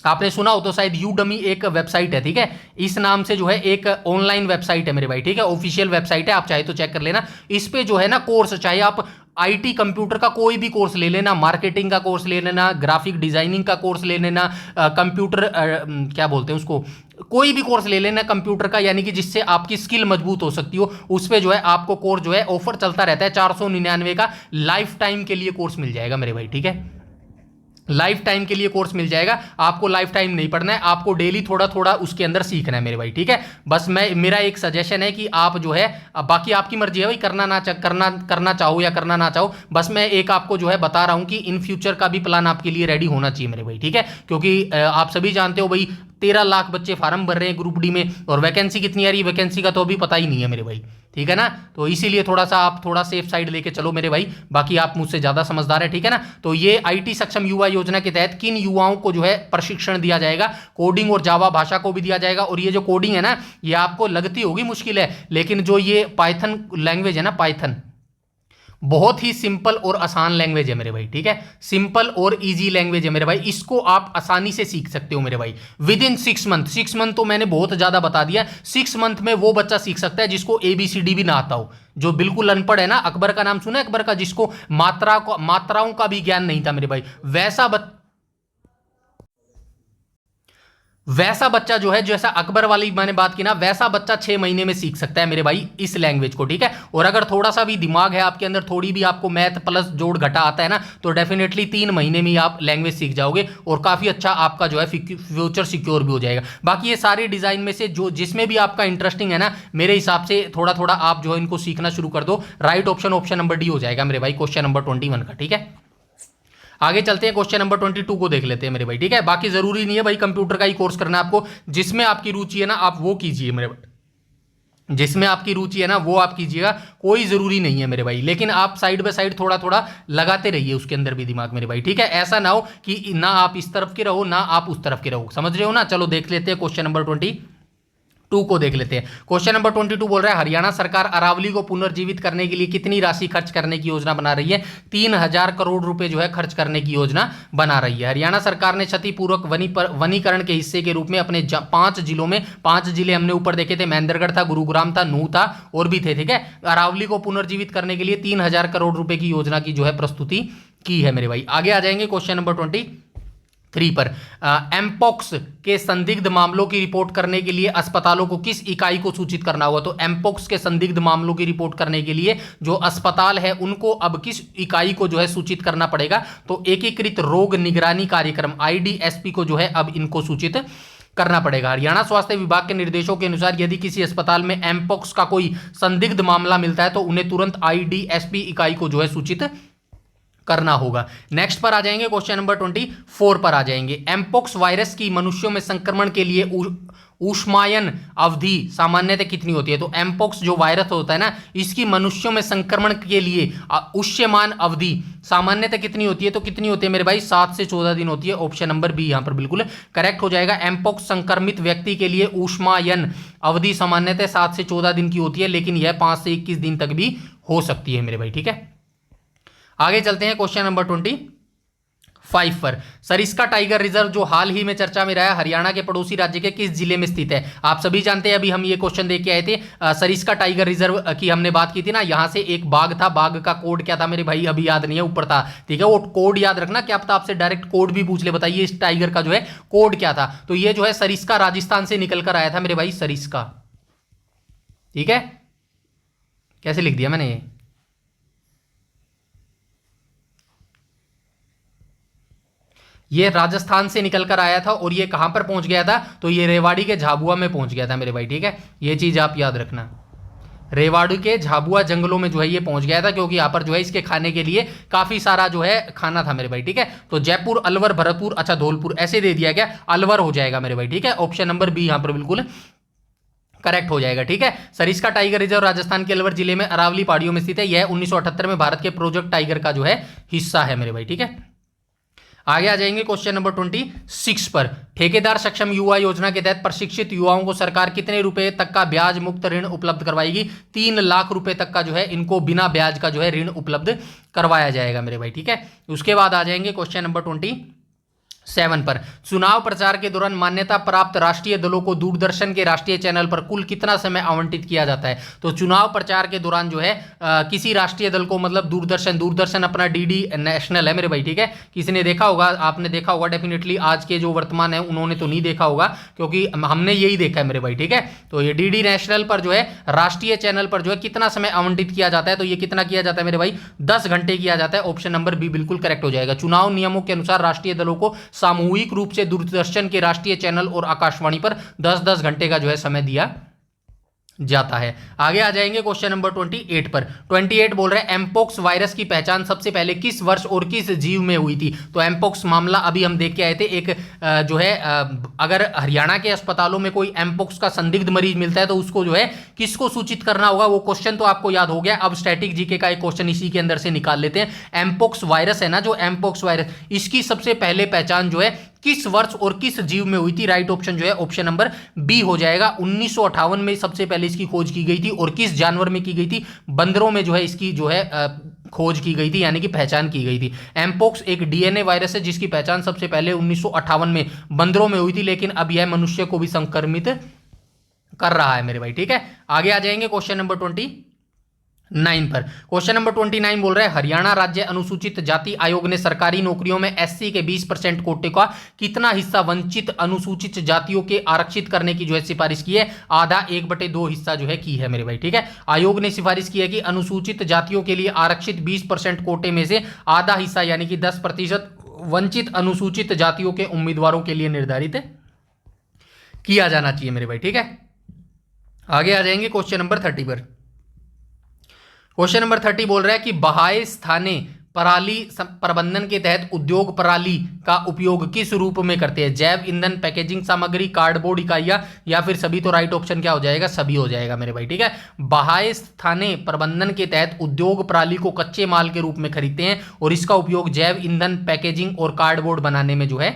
आपने सुना हो तो शायद यूडमी एक वेबसाइट है, ठीक है। इस नाम से जो है एक ऑनलाइन वेबसाइट है मेरे भाई, ठीक है, ऑफिशियल वेबसाइट है, आप चाहे तो चेक कर लेना। इस पे जो है ना कोर्स, चाहे आप आईटी कंप्यूटर का कोई भी कोर्स ले लेना, मार्केटिंग का कोर्स ले लेना, ग्राफिक डिजाइनिंग का कोर्स ले लेना, कंप्यूटर क्या बोलते हैं उसको, कोई भी कोर्स ले लेना कंप्यूटर का, यानी कि जिससे आपकी स्किल मजबूत हो सकती हो, उस पे जो है आपको कोर्स जो है ऑफर चलता रहता है। 499 का लाइफ टाइम के लिए कोर्स मिल जाएगा मेरे भाई, ठीक है, लाइफ टाइम के लिए कोर्स मिल जाएगा। आपको लाइफ टाइम नहीं पढ़ना है, आपको डेली थोड़ा थोड़ा उसके अंदर सीखना है मेरे भाई, ठीक है। बस मेरा एक सजेशन है कि आप जो है, बाकी आपकी मर्जी है भाई, करना चाहो या करना ना चाहो, बस मैं एक आपको जो है बता रहा हूं कि इन फ्यूचर का भी प्लान आपके लिए रेडी होना चाहिए मेरे भाई, ठीक है। क्योंकि आप सभी जानते हो भाई 13 लाख बच्चे फार्म भर रहे हैं ग्रुप डी में, और वैकेंसी कितनी आ रही है, वैकेंसी का तो अभी पता ही नहीं है मेरे भाई, ठीक है ना। तो इसीलिए थोड़ा सा आप थोड़ा सेफ साइड लेके चलो मेरे भाई, बाकी आप मुझसे ज्यादा समझदार है, ठीक है ना। तो ये आईटी सक्षम युवा योजना के तहत किन युवाओं को जो है प्रशिक्षण दिया जाएगा, कोडिंग और जावा भाषा को भी दिया जाएगा। और ये जो कोडिंग है ना, ये आपको लगती होगी मुश्किल है, लेकिन जो ये पाइथन लैंग्वेज है ना, पाइथन बहुत ही सिंपल और आसान लैंग्वेज है मेरे भाई, ठीक है। सिंपल और इजी लैंग्वेज है मेरे भाई, इसको आप आसानी से सीख सकते हो मेरे भाई विद इन 6 मंथ। 6 मंथ तो मैंने बहुत ज्यादा बता दिया। 6 मंथ में वो बच्चा सीख सकता है जिसको ABCD भी ना आता हो, जो बिल्कुल अनपढ़ है ना। अकबर का नाम सुना है, अकबर का, जिसको मात्राओं का भी ज्ञान नहीं था मेरे भाई, वैसा बच्चा जो है, जैसा अकबर वाली मैंने बात की ना, वैसा बच्चा 6 महीने में सीख सकता है मेरे भाई इस लैंग्वेज को, ठीक है। और अगर थोड़ा सा भी दिमाग है आपके अंदर, थोड़ी भी आपको मैथ प्लस जोड़ घटा आता है ना, तो डेफिनेटली 3 महीने में ही आप लैंग्वेज सीख जाओगे और काफी अच्छा आपका जो है फ्यूचर सिक्योर भी हो जाएगा। बाकी ये सारी डिजाइन में से जो जिसमें भी आपका इंटरेस्टिंग है ना, मेरे हिसाब से थोड़ा थोड़ा आप जो है इनको सीखना शुरू कर दो। राइट ऑप्शन नंबर डी हो जाएगा मेरे भाई क्वेश्चन नंबर 21 का, ठीक है। आगे चलते हैं, क्वेश्चन नंबर 22 को देख लेते हैं मेरे भाई, ठीक है। बाकी जरूरी नहीं है भाई कंप्यूटर का ही कोर्स करना है आपको, जिसमें आपकी रुचि है ना आप वो कीजिए मेरे भाई, जिसमें आपकी रुचि है ना वो आप कीजिएगा, कोई जरूरी नहीं है मेरे भाई। लेकिन आप साइड बाय साइड थोड़ा थोड़ा लगाते रहिए उसके अंदर भी दिमाग मेरे भाई, ठीक है। ऐसा ना हो कि ना आप इस तरफ के रहो ना आप उस तरफ के रहो, समझ रहे हो ना। चलो देख लेते हैं क्वेश्चन नंबर 22 को देख लेते हैं। क्वेश्चन नंबर 22 बोल रहा है, हरियाणा सरकार अरावली को पुनर्जीवित करने के लिए कितनी राशि खर्च करने की योजना बना रही है। 3000 करोड़ रुपए जो है खर्च करने की योजना बना रही है। हरियाणा सरकार ने क्षतिपूर्वक वनीकरण के हिस्से के रूप में अपने 5 जिलों में, 5 जिले हमने ऊपर देखे थे, महेंद्रगढ़ था, गुरुग्राम था, नूह था और भी थे, ठीक है। अरावली को पुनर्जीवित करने के लिए 3000 करोड़ रुपए की योजना की जो है प्रस्तुति की है मेरे भाई। आगे आ जाएंगे क्वेश्चन नंबर 23 पर। एमपॉक्स के संदिग्ध मामलों की रिपोर्ट करने के लिए अस्पतालों को किस इकाई को सूचित करना होगा। तो एमपॉक्स के संदिग्ध मामलों की रिपोर्ट करने के लिए जो अस्पताल है उनको अब किस इकाई को जो है सूचित करना पड़ेगा। तो एकीकृत रोग निगरानी कार्यक्रम IDSP को जो है अब इनको सूचित करना पड़ेगा। हरियाणा स्वास्थ्य विभाग के निर्देशों के अनुसार यदि किसी अस्पताल में एमपॉक्स का कोई संदिग्ध मामला मिलता है तो उन्हें तुरंत IDSP इकाई को जो है सूचित करना होगा। नेक्स्ट पर आ जाएंगे, क्वेश्चन नंबर 24 पर आ जाएंगे। एमपॉक्स वायरस की मनुष्यों में संक्रमण के लिए ऊष्मायन अवधि सामान्यतः कितनी होती है। तो एमपॉक्स जो वायरस होता है ना, इसकी मनुष्यों में संक्रमण के लिए उष्यमान अवधि सामान्यतः कितनी होती है। तो कितनी होती है मेरे भाई, 7 से 14 दिन होती है। ऑप्शन नंबर बी यहां पर बिल्कुल करेक्ट हो जाएगा। एमपॉक्स संक्रमित व्यक्ति के लिए ऊष्मायन अवधि सामान्यतः 7 से 14 दिन की होती है, लेकिन यह 5 से 21 दिन तक भी हो सकती है मेरे भाई, ठीक है। आगे चलते हैं क्वेश्चन नंबर 25 पर। सरिस्का टाइगर रिजर्व जो हाल ही में चर्चा में रहा है, हरियाणा के पड़ोसी राज्य के किस जिले में स्थित है। आप सभी जानते हैं, अभी हम ये क्वेश्चन देख के आए थे, सरिस्का टाइगर रिजर्व की हमने बात की थी ना। यहां से एक बाघ था, बाघ का कोड क्या था मेरे भाई, अभी याद नहीं है, ऊपर था, ठीक है। वो कोड याद रखना, क्या पता आपसे डायरेक्ट कोड भी पूछ ले, बताइए इस टाइगर का जो है कोड क्या था। तो ये जो है सरिस्का राजस्थान से निकल कर आया था मेरे भाई, सरिस्का, ठीक है। कैसे लिख दिया मैंने ये राजस्थान से निकलकर आया था और ये कहां पर पहुंच गया था। तो ये रेवाड़ी के झाबुआ में पहुंच गया था मेरे भाई, ठीक है। ये चीज आप याद रखना, रेवाड़ी के झाबुआ जंगलों में जो है ये पहुंच गया था, क्योंकि यहां पर जो है इसके खाने के लिए काफी सारा जो है खाना था मेरे भाई, ठीक है। तो जयपुर, अलवर, भरतपुर, अच्छा धौलपुर ऐसे दे दिया गया, अलवर हो जाएगा मेरे भाई, ठीक है। ऑप्शन नंबर बी यहां पर बिल्कुल करेक्ट हो जाएगा, ठीक है। सरिस्का टाइगर रिजर्व राजस्थान के अलवर जिले में अरावली पहाड़ियों में स्थित है। यह 1978 में भारत के प्रोजेक्ट टाइगर का जो है हिस्सा है मेरे भाई, ठीक है। आगे आ जाएंगे क्वेश्चन नंबर 26 पर। ठेकेदार सक्षम युवा योजना के तहत प्रशिक्षित युवाओं को सरकार कितने रुपए तक का ब्याज मुक्त ऋण उपलब्ध करवाएगी। 3 लाख रुपए तक का जो है इनको बिना ब्याज का जो है ऋण उपलब्ध करवाया जाएगा मेरे भाई, ठीक है। उसके बाद आ जाएंगे क्वेश्चन नंबर 27 पर। चुनाव प्रचार के दौरान मान्यता प्राप्त राष्ट्रीय दलों को दूरदर्शन के राष्ट्रीय चैनल पर कुल कितना समय आवंटित किया जाता है। तो चुनाव प्रचार के दौरान जो है किसी राष्ट्रीय दल को, मतलब दूरदर्शन अपना DD नेशनल है मेरे भाई, ठीक है। किसी ने देखा होगा, आपने देखा होगा डेफिनेटली, आज के जो वर्तमान है उन्होंने तो नहीं देखा होगा, क्योंकि हमने यही देखा है मेरे भाई, ठीक है। तो ये DD नेशनल पर जो है राष्ट्रीय चैनल पर जो है कितना समय आवंटित किया जाता है। तो ये कितना किया जाता है मेरे भाई, 10 घंटे किया जाता है। ऑप्शन नंबर बी बिल्कुल करेक्ट हो जाएगा। चुनाव नियमों के अनुसार राष्ट्रीय दलों को सामूहिक रूप से दूरदर्शन के राष्ट्रीय चैनल और आकाशवाणी पर 10-10 घंटे का जो है समय दिया जाता है। आगे आ जाएंगे क्वेश्चन नंबर 28 पर। 28 बोल रहे हैं एमपोक्स वायरस की पहचान सबसे पहले किस वर्ष और किस जीव में हुई थी। तो एमपोक्स मामला अभी हम देख के आए थे। एक जो है अगर हरियाणा के अस्पतालों में कोई एमपोक्स का संदिग्ध मरीज मिलता है तो उसको जो है किसको सूचित करना होगा, वो क्वेश्चन तो आपको याद हो गया। अब स्टैटिक जीके का एक क्वेश्चन इसी के अंदर से निकाल लेते हैं। एमपोक्स वायरस है ना, जो एमपोक्स वायरस, इसकी सबसे पहले पहचान जो है किस वर्ष और किस जीव में हुई थी। राइट ऑप्शन जो है ऑप्शन नंबर बी हो जाएगा। 1958 में सबसे पहले इसकी खोज की गई थी। और किस जानवर में की गई थी, बंदरों में जो है इसकी जो है खोज की गई थी, यानी कि पहचान की गई थी। एमपोक्स एक डीएनए वायरस है जिसकी पहचान सबसे पहले 1958 में बंदरों में हुई थी, लेकिन अब यह मनुष्य को भी संक्रमित कर रहा है मेरे भाई। ठीक है, आगे आ जाएंगे क्वेश्चन नंबर 29 पर। क्वेश्चन नंबर 29 बोल रहा है हरियाणा राज्य अनुसूचित जाति आयोग ने सरकारी नौकरियों में एससी के 20% कोटे का कितना हिस्सा वंचित अनुसूचित जातियों के आरक्षित करने की जो है सिफारिश की है। आधा 1/2 हिस्सा जो है की है मेरे भाई। ठीक है, आयोग ने सिफारिश की है कि अनुसूचित जातियों के लिए आरक्षित 20% कोटे में से आधा हिस्सा यानी कि 10% वंचित अनुसूचित जातियों के उम्मीदवारों के लिए निर्धारित किया जाना चाहिए मेरे भाई। ठीक है, आगे आ जाएंगे क्वेश्चन नंबर 30 पर। क्वेश्चन नंबर 30 बोल रहा है कि बहाए स्थाने पराली प्रबंधन के तहत उद्योग पराली का उपयोग किस रूप में करते हैं। जैव ईंधन, पैकेजिंग सामग्री, कार्डबोर्ड इकाइयां या फिर सभी। तो राइट ऑप्शन क्या हो जाएगा, सभी हो जाएगा मेरे भाई। ठीक है, बहाए स्थाने प्रबंधन के तहत उद्योग पराली को कच्चे माल के रूप में खरीदते हैं और इसका उपयोग जैव ईंधन, पैकेजिंग और कार्डबोर्ड बनाने में जो है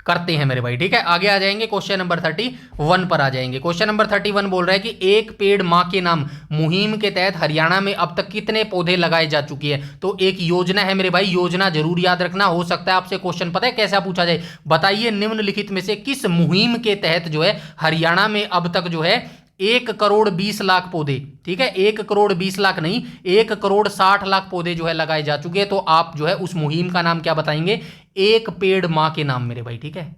करते हैं मेरे भाई। ठीक है, आगे आ जाएंगे क्वेश्चन नंबर 31 पर आ जाएंगे। क्वेश्चन नंबर 31 बोल रहा है कि एक पेड़ मां के नाम मुहिम के तहत हरियाणा में अब तक कितने पौधे लगाए जा चुके हैं। तो एक योजना है मेरे भाई, योजना जरूर याद रखना। हो सकता है आपसे क्वेश्चन पता है कैसा पूछा जाए, बताइए निम्नलिखित में से किस मुहिम के तहत जो है हरियाणा में अब तक जो है 1,20,00,000 पौधे, ठीक है 1,20,00,000 नहीं 1,60,00,000 पौधे जो है लगाए जा चुके हैं। तो आप जो है उस मुहिम का नाम क्या बताएंगे, एक पेड़ मां के नाम मेरे भाई। ठीक है,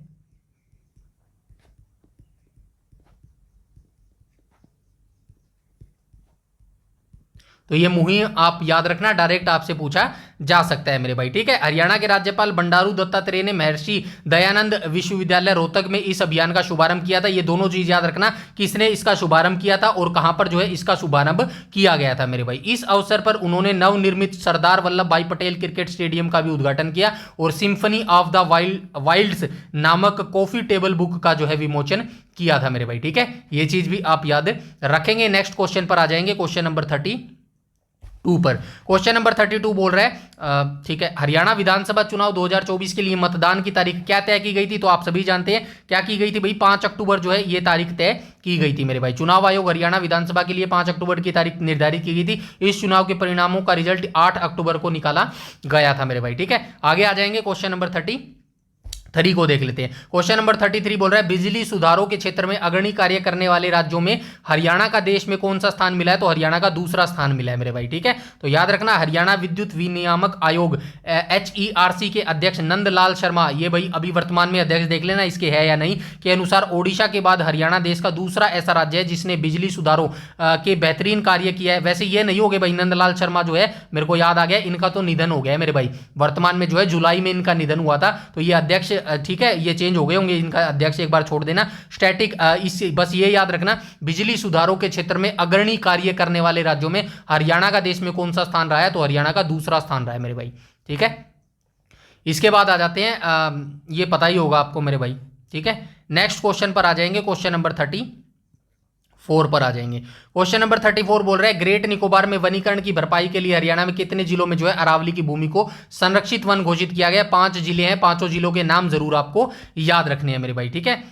तो ये मुहिम आप याद रखना, डायरेक्ट आपसे पूछा जा सकता है मेरे भाई। ठीक है, हरियाणा के राज्यपाल बंडारू दत्तात्रेय ने महर्षि दयानंद विश्वविद्यालय रोहतक में इस अभियान का शुभारंभ किया था। ये दोनों चीज याद रखना, किसने इसका शुभारंभ किया था और कहां पर जो है इसका शुभारंभ किया गया था मेरे भाई। इस अवसर पर उन्होंने नवनिर्मित सरदार वल्लभ भाई पटेल क्रिकेट स्टेडियम का भी उद्घाटन किया और सिंफनी ऑफ द वाइल्ड्स नामक कॉफी टेबल बुक का जो है विमोचन किया था मेरे भाई। ठीक है, ये चीज भी आप याद रखेंगे। नेक्स्ट क्वेश्चन पर आ जाएंगे, क्वेश्चन नंबर 32 पर। क्वेश्चन नंबर 32 बोल रहा है ठीक है, हरियाणा विधानसभा चुनाव 2024 के लिए मतदान की तारीख क्या तय की गई थी। तो आप सभी जानते हैं क्या की गई थी भाई, 5 अक्टूबर जो है ये तारीख तय की गई थी मेरे भाई। चुनाव आयोग हरियाणा विधानसभा के लिए 5 अक्टूबर की तारीख निर्धारित की गई थी। इस चुनाव के परिणामों का रिजल्ट 8 अक्टूबर को निकाला गया था मेरे भाई। ठीक है, आगे आ जाएंगे क्वेश्चन नंबर 33 को देख लेते हैं। क्वेश्चन नंबर 33 बोल रहा है बिजली सुधारों के क्षेत्र में अग्रणी कार्य करने वाले राज्यों में हरियाणा का देश में कौन सा स्थान मिला है। तो हरियाणा का दूसरा स्थान मिला है मेरे भाई। ठीक है, तो याद रखना हरियाणा विद्युत विनियामक आयोग HERC के अध्यक्ष नंदलाल शर्मा, ये भाई अभी वर्तमान में अध्यक्ष देख लेना इसके है या नहीं, के अनुसार ओडिशा के बाद हरियाणा देश का दूसरा ऐसा राज्य है जिसने बिजली सुधारों के बेहतरीन कार्य किया है। वैसे ये नहीं हो गए भाई, नंदलाल शर्मा जो है मेरे को याद आ गया, इनका तो निधन हो गया है मेरे भाई। वर्तमान में जो है जुलाई में इनका निधन हुआ था, तो ये अध्यक्ष ठीक है ये चेंज हो गए होंगे, इनका अध्यक्ष एक बार छोड़ देना। स्टैटिक बस ये याद रखना बिजली सुधारों के क्षेत्र में अग्रणी कार्य करने वाले राज्यों में हरियाणा का देश में कौन सा स्थान रहा है। तो हरियाणा का दूसरा स्थान रहा है मेरे भाई। ठीक है, इसके बाद आ जाते हैं ये पता ही होगा आपको मेरे भाई। ठीक है, नेक्स्ट क्वेश्चन पर आ जाएंगे, क्वेश्चन नंबर 34 पर आ जाएंगे। क्वेश्चन नंबर 34 बोल रहा है ग्रेट निकोबार में वनीकरण की भरपाई के लिए हरियाणा में कितने जिलों में जो है अरावली की भूमि को संरक्षित वन घोषित किया गया। 5 जिले हैं, 5 जिलों के नाम जरूर आपको याद रखने हैं मेरे भाई। ठीक है,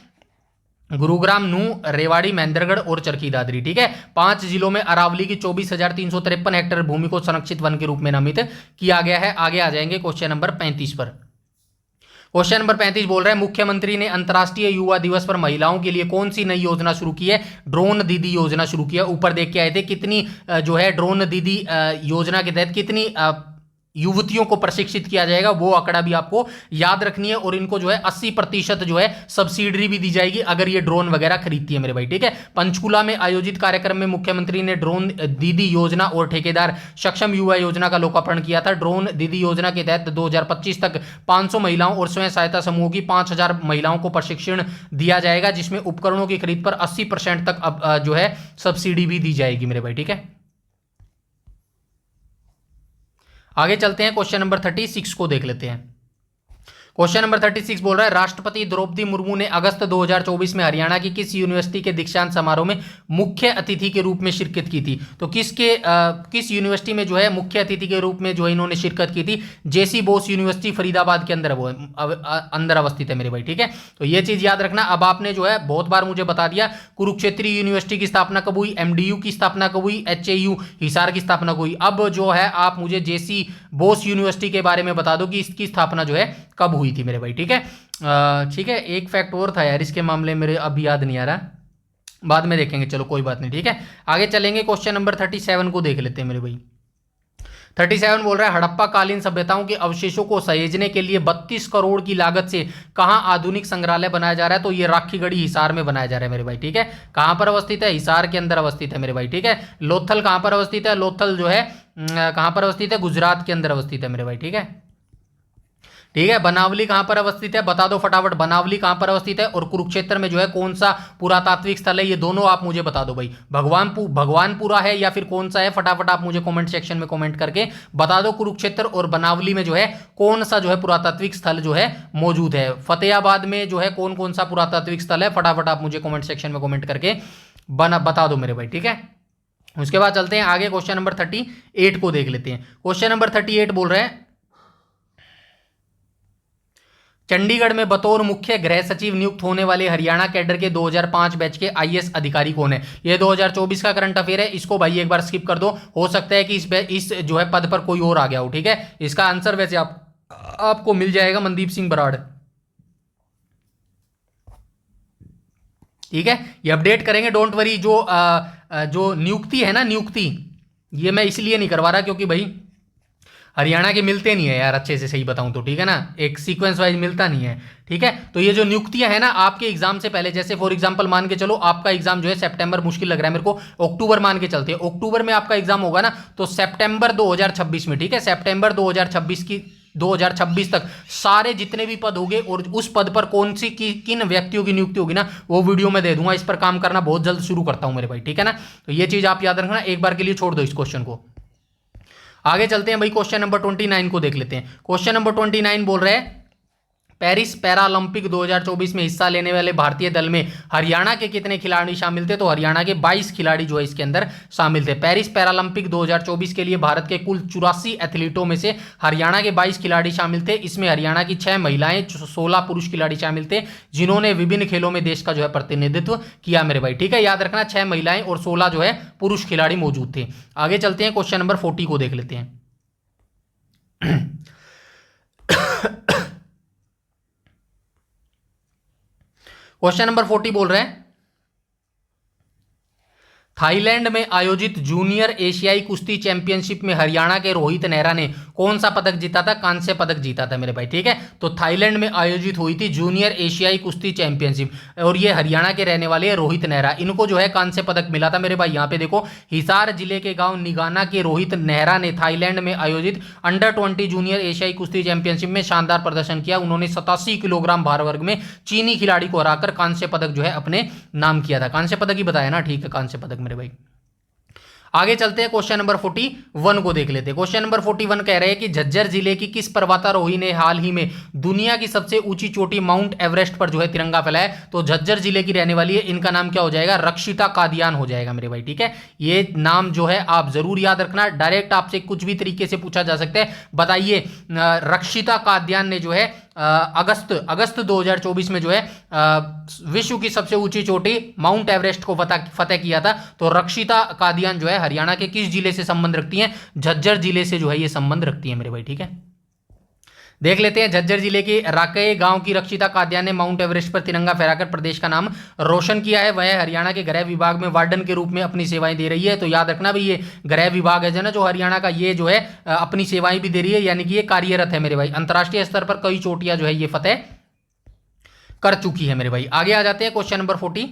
गुरुग्राम, नूह, रेवाड़ी, महेंद्रगढ़ और चरखी दादरी। ठीक है, 5 जिलों में अरावली की 24,353 हेक्टेयर भूमि को संरक्षित वन के रूप में नामित किया गया है। आगे आ जाएंगे क्वेश्चन नंबर 35 पर। क्वेश्चन नंबर 35 बोल रहा है मुख्यमंत्री ने अंतर्राष्ट्रीय युवा दिवस पर महिलाओं के लिए कौन सी नई योजना शुरू की है। ड्रोन दीदी योजना शुरू की है। ऊपर देख के आए थे कितनी जो है ड्रोन दीदी योजना के तहत कितनी युवतियों को प्रशिक्षित किया जाएगा, वो आंकड़ा भी आपको याद रखनी है। और इनको जो है 80% जो है सब्सिडी भी दी जाएगी अगर ये ड्रोन वगैरह खरीदती है मेरे भाई, ठीक है। पंचकुला में आयोजित कार्यक्रम में मुख्यमंत्री ने ड्रोन दीदी योजना और ठेकेदार सक्षम युवा योजना का लोकार्पण किया था। ड्रोन दीदी योजना के तहत 2025 तक 500 महिलाओं और स्वयं सहायता समूह की 5000 महिलाओं को प्रशिक्षण दिया जाएगा, जिसमें उपकरणों की खरीद पर 80% तक अब जो है सब्सिडी भी दी जाएगी मेरे भाई, ठीक है। आगे चलते हैं, क्वेश्चन नंबर 36 को देख लेते हैं। क्वेश्चन नंबर 36 बोल रहा है, राष्ट्रपति द्रौपदी मुर्मू ने अगस्त 2024 में हरियाणा की किस यूनिवर्सिटी के दीक्षांत समारोह में मुख्य अतिथि के रूप में शिरकत की थी? तो किस यूनिवर्सिटी में जो है मुख्य अतिथि के रूप में जो है इन्होंने शिरकत की थी? जेसी बोस यूनिवर्सिटी फरीदाबाद के अंदर वो अंदर अवस्थित है मेरे भाई, ठीक है। तो ये चीज याद रखना। अब आपने जो है बहुत बार मुझे बता दिया, कुरुक्षेत्री यूनिवर्सिटी की स्थापना कब हुई, MDU की स्थापना कब हुई, HAU हिसार की स्थापना कब हुई। अब जो है आप मुझे जेसी बोस यूनिवर्सिटी के बारे में बता दो कि इसकी स्थापना जो है कब हुई थी मेरे भाई, ठीक है। ठीक है, एक फैक्ट और था यार इसके मामले मेरे अभी याद नहीं आ रहा, बाद में देखेंगे, चलो कोई बात नहीं, ठीक है। आगे चलेंगे, क्वेश्चन नंबर 37 को देख लेते हैं मेरे भाई। 37 बोल रहा है, हड़प्पा कालीन सभ्यताओं के अवशेषों को सहेजने के लिए 32 करोड़ की लागत से कहां आधुनिक संग्रहालय बनाया जा रहा है? तो ये राखीगढ़ी हिसार में बनाया जा रहा है मेरे भाई, ठीक है। कहां पर अवस्थित है? हिसार के अंदर अवस्थित है मेरे भाई, ठीक है। लोथल कहां पर अवस्थित है? लोथल जो है कहां पर अवस्थित है? गुजरात के अंदर अवस्थित है मेरे भाई, ठीक है। ठीक है, बनावली कहां पर अवस्थित है? बता दो फटाफट, बनावली कहां पर अवस्थित है? और कुरुक्षेत्र में जो है कौन सा पुरातात्विक स्थल है? ये दोनों आप मुझे बता दो भाई, भगवानपुरा है या फिर कौन सा है? फटाफट आप मुझे कमेंट सेक्शन में कमेंट करके बता दो। कुरुक्षेत्र और बनावली में जो है कौन सा जो है पुरातात्विक स्थल जो है मौजूद है? फतेहाबाद में जो है कौन कौन सा पुरातात्विक स्थल है? फटाफट आप मुझे कमेंट सेक्शन में कमेंट करके बता दो मेरे भाई, ठीक है। उसके बाद चलते हैं आगे, क्वेश्चन नंबर 38 को देख लेते हैं। क्वेश्चन नंबर 38 बोल रहे हैं, चंडीगढ़ में बतौर मुख्य गृह सचिव नियुक्त होने वाले हरियाणा कैडर के 2005 बैच के IAS अधिकारी कौन है? ये 2024 का करंट अफेयर है, इसको भाई एक बार स्किप कर दो, हो सकता है कि इस जो है पद पर कोई और आ गया हो, ठीक है। इसका आंसर वैसे आपको मिल जाएगा, मनदीप सिंह बराड़, ठीक है। ये अपडेट करेंगे, डोंट वरी। जो नियुक्ति है ना, नियुक्ति ये मैं इसलिए नहीं करवा रहा क्योंकि भाई हरियाणा के मिलते नहीं है यार, अच्छे से सही बताऊं तो, ठीक है ना, एक सीक्वेंस वाइज मिलता नहीं है, ठीक है। तो ये जो नियुक्तियां है ना आपके एग्जाम से पहले, जैसे फॉर एग्जांपल मान के चलो आपका एग्जाम जो है सितंबर, मुश्किल लग रहा है मेरे को, अक्टूबर मान के चलते हैं, अक्टूबर में आपका एग्जाम होगा ना, तो सितंबर 2026 में, ठीक है, सितंबर 2026 तक सारे जितने भी पद होंगे और उस पद पर कौन सी किन व्यक्तियों की नियुक्ति होगी ना, वो वीडियो में दे दूंगा। इस पर काम करना बहुत जल्द शुरू करता हूं मेरे भाई, ठीक है ना। तो ये चीज आप याद रखना, एक बार के लिए छोड़ दो इस क्वेश्चन को। आगे चलते हैं भाई, क्वेश्चन नंबर 29 को देख लेते हैं। क्वेश्चन नंबर 29 बोल रहे हैं, पेरिस पैरालंपिक 2024 में हिस्सा लेने वाले भारतीय दल में हरियाणा के कितने खिलाड़ी शामिल थे? तो हरियाणा के 22 खिलाड़ी जो है इसके अंदर शामिल थे। पेरिस पैरालंपिक 2024 के लिए भारत के कुल 84 एथलीटों में से हरियाणा के 22 खिलाड़ी शामिल थे। इसमें हरियाणा की 6 महिलाएं, 16 पुरुष खिलाड़ी शामिल थे, जिन्होंने विभिन्न खेलों में देश का जो है प्रतिनिधित्व किया मेरे भाई, ठीक है। याद रखना, 6 महिलाएं और 16 जो है पुरुष खिलाड़ी मौजूद थे। आगे चलते हैं, क्वेश्चन नंबर 40 को देख लेते हैं। क्वेश्चन नंबर 40 बोल रहे हैं, थाईलैंड में आयोजित जूनियर एशियाई कुश्ती चैंपियनशिप में हरियाणा के रोहित नेहरा ने कौन सा पदक जीता था? कांस्य पदक जीता था मेरे भाई, ठीक है। तो थाईलैंड में आयोजित हुई थी जूनियर एशियाई कुश्ती चैंपियनशिप, और ये हरियाणा के रहने वाले हैं रोहित नेहरा, इनको जो है कांस्य पदक मिला था मेरे भाई। यहाँ पे देखो, हिसार जिले के गांव निगाना के रोहित नेहरा ने थाईलैंड में आयोजित अंडर-20 जूनियर एशियाई कुश्ती चैंपियनशिप में शानदार प्रदर्शन किया। उन्होंने 87 किलोग्राम भार वर्ग में चीनी खिलाड़ी को हराकर कांस्य पदक जो है अपने नाम किया था। कांस्य पदक ही बताया ना, ठीक है, कांस्य पदक मेरे भाई। आगे चलते हैं, क्वेश्चन नंबर 41 को देख लेते हैं। क्वेश्चन नंबर 41 कह रहे हैं कि झज्जर जिले की किस पर्वतारोही ने हाल ही में दुनिया की सबसे ऊंची चोटी माउंट एवरेस्ट पर जो है तिरंगा फहराया? तो झज्जर जिले की रहने वाली है, इनका नाम क्या हो जाएगा? रक्षिता कादियान हो जाएगा मेरे भाई, ठीक है। ये नाम जो है आप जरूर याद रखना, डायरेक्ट आपसे कुछ भी तरीके से पूछा जा सकता है। बताइए, रक्षिता कादियान ने जो है अगस्त 2024 में जो है विश्व की सबसे ऊंची चोटी माउंट एवरेस्ट को फतेह किया था। तो रक्षिता कादियान जो है हरियाणा के किस जिले से संबंध रखती हैं? झज्जर जिले से जो है ये संबंध रखती है मेरे भाई, ठीक है। देख लेते हैं। झज्जर जिले के राकई गांव की रक्षिता कादियान ने माउंट एवरेस्ट पर तिरंगा फहराकर प्रदेश का नाम रोशन किया है। वह हरियाणा के गृह विभाग में वार्डन के रूप में अपनी सेवाएं दे रही है। तो याद रखना भाई, ये गृह विभाग है जो ना, जो हरियाणा का, ये जो है अपनी सेवाएं भी दे रही है, यानी कि ये कार्यरत है मेरे भाई। अंतर्राष्ट्रीय स्तर पर कई चोटियां जो है ये फतेह कर चुकी है मेरे भाई। आगे आ जाते हैं क्वेश्चन नंबर 42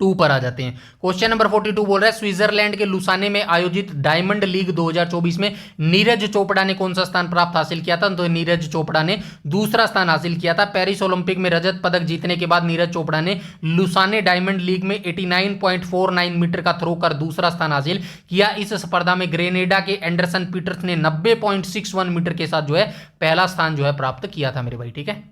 पर आ जाते हैं। क्वेश्चन नंबर 42 बोल रहा है, स्विट्जरलैंड के लुसाने में आयोजित डायमंड लीग 2024 में नीरज चोपड़ा ने कौन सा स्थान प्राप्त हासिल किया था? तो नीरज चोपड़ा ने दूसरा स्थान हासिल किया था। पेरिस ओलंपिक में रजत पदक जीतने के बाद नीरज चोपड़ा ने लुसाने डायमंड लीग में 89.49 मीटर का थ्रो कर दूसरा स्थान हासिल किया। इस स्पर्धा में ग्रेनेडा के एंडरसन पीटर्स ने 90.61 मीटर के साथ जो है पहला स्थान जो है प्राप्त किया था मेरे भाई। ठीक है,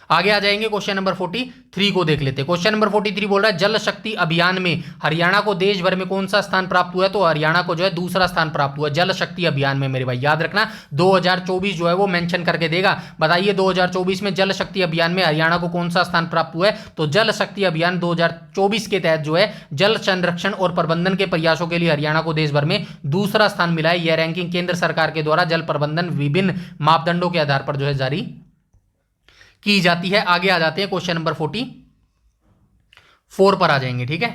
आगे आ जाएंगे। क्वेश्चन नंबर 43 को देख लेते हैं। क्वेश्चन नंबर 43 बोल रहा है, जल शक्ति अभियान में हरियाणा को देश भर में कौन सा स्थान प्राप्त हुआ है? तो हरियाणा को जो है दूसरा स्थान प्राप्त हुआ जल शक्ति अभियान में मेरे भाई। याद रखना 2024 जो है वो मेंशन करके देगा। बताइए 2024 में जल शक्ति अभियान में हरियाणा को कौन सा स्थान प्राप्त हुआ है? तो जल शक्ति अभियान 2024 के तहत जो है जल संरक्षण और प्रबंधन के प्रयासों के लिए हरियाणा को देश भर में दूसरा स्थान मिला है। यह रैंकिंग केंद्र सरकार के द्वारा जल प्रबंधन विभिन्न मापदंडों के आधार पर जो है जारी की जाती है। आगे आ जाते हैं। क्वेश्चन नंबर 44 पर आ जाएंगे। ठीक है,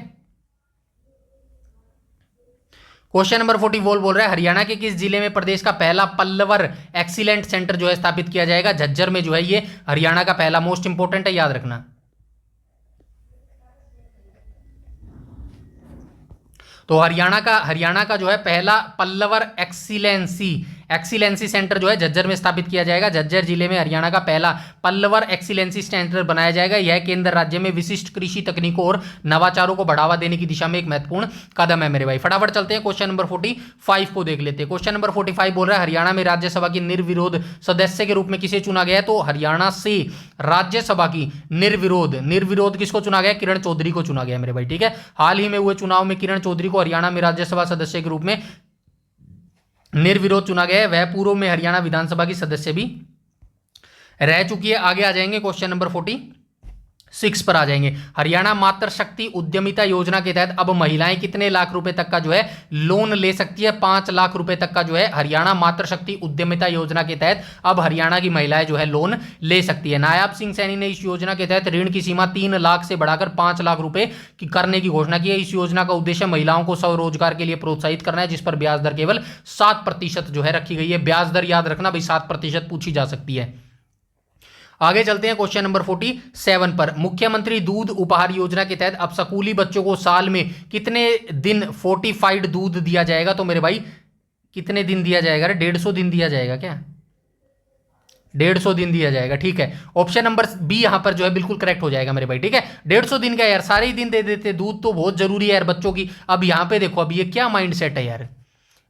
क्वेश्चन नंबर 44 बोल रहा है, हरियाणा के किस जिले में प्रदेश का पहला पल्लवर एक्सीलेंट सेंटर जो है स्थापित किया जाएगा? झज्जर में जो है ये हरियाणा का पहला, मोस्ट इंपोर्टेंट है, याद रखना। तो हरियाणा का जो है पहला पल्लवर एक्सीलेंसी सेंटर जो है झज्जर में स्थापित किया जाएगा। झज्जर जिले में हरियाणा का पहला पल्लवर एक्सीलेंसी सेंटर बनाया जाएगा। यह केंद्र राज्य में विशिष्ट कृषि तकनीकों और नवाचारों को बढ़ावा देने की दिशा में एक महत्वपूर्ण कदम है मेरे भाई। फटाफट चलते हैं, क्वेश्चन नंबर 45 को देख लेते हैं। क्वेश्चन नंबर 45 बोल रहा है, हरियाणा में राज्यसभा की निर्विरोध सदस्य के रूप में किसे चुना गया है? तो हरियाणा से राज्यसभा की निर्विरोध किसको चुना गया? किरण चौधरी को चुना गया मेरे भाई। ठीक है, हाल ही में हुए चुनाव में किरण चौधरी को हरियाणा में राज्यसभा सदस्य के रूप में निर्विरोध चुना गया है। वह पूर्व में हरियाणा विधानसभा की सदस्य भी रह चुकी है। आगे आ जाएंगे, क्वेश्चन नंबर 46 पर आ जाएंगे। हरियाणा मातृ शक्ति उद्यमिता योजना के तहत अब महिलाएं कितने लाख रुपए तक का जो है लोन ले सकती है? 5 लाख रुपए तक का जो है हरियाणा मातृ शक्ति उद्यमिता योजना के तहत अब हरियाणा की महिलाएं जो है लोन ले सकती है। नायाब सिंह सैनी ने इस योजना के तहत ऋण की सीमा 3 लाख से बढ़ाकर 5 लाख रुपए की करने की घोषणा की है। इस योजना का उद्देश्य महिलाओं को स्वरोजगार के लिए प्रोत्साहित करना है, जिस पर ब्याज दर केवल 7% जो है रखी गई है। ब्याज दर याद रखना भाई, 7% पूछी जा सकती है। आगे चलते हैं क्वेश्चन नंबर 47 पर। मुख्यमंत्री दूध उपहार योजना के तहत अब स्कूली बच्चों को साल में कितने दिन फोर्टिफाइड दूध दिया जाएगा? तो मेरे भाई कितने दिन दिया जाएगा? 150 दिन दिया जाएगा क्या? 150 दिन दिया जाएगा। ठीक है, ऑप्शन नंबर बी यहां पर जो है बिल्कुल करेक्ट हो जाएगा मेरे भाई। ठीक है, 150 दिन का यार, सारे ही दिन दे देते। दूध तो बहुत जरूरी है यार बच्चों की। अब यहां पे देखो, अब ये क्या माइंड सेट है यार,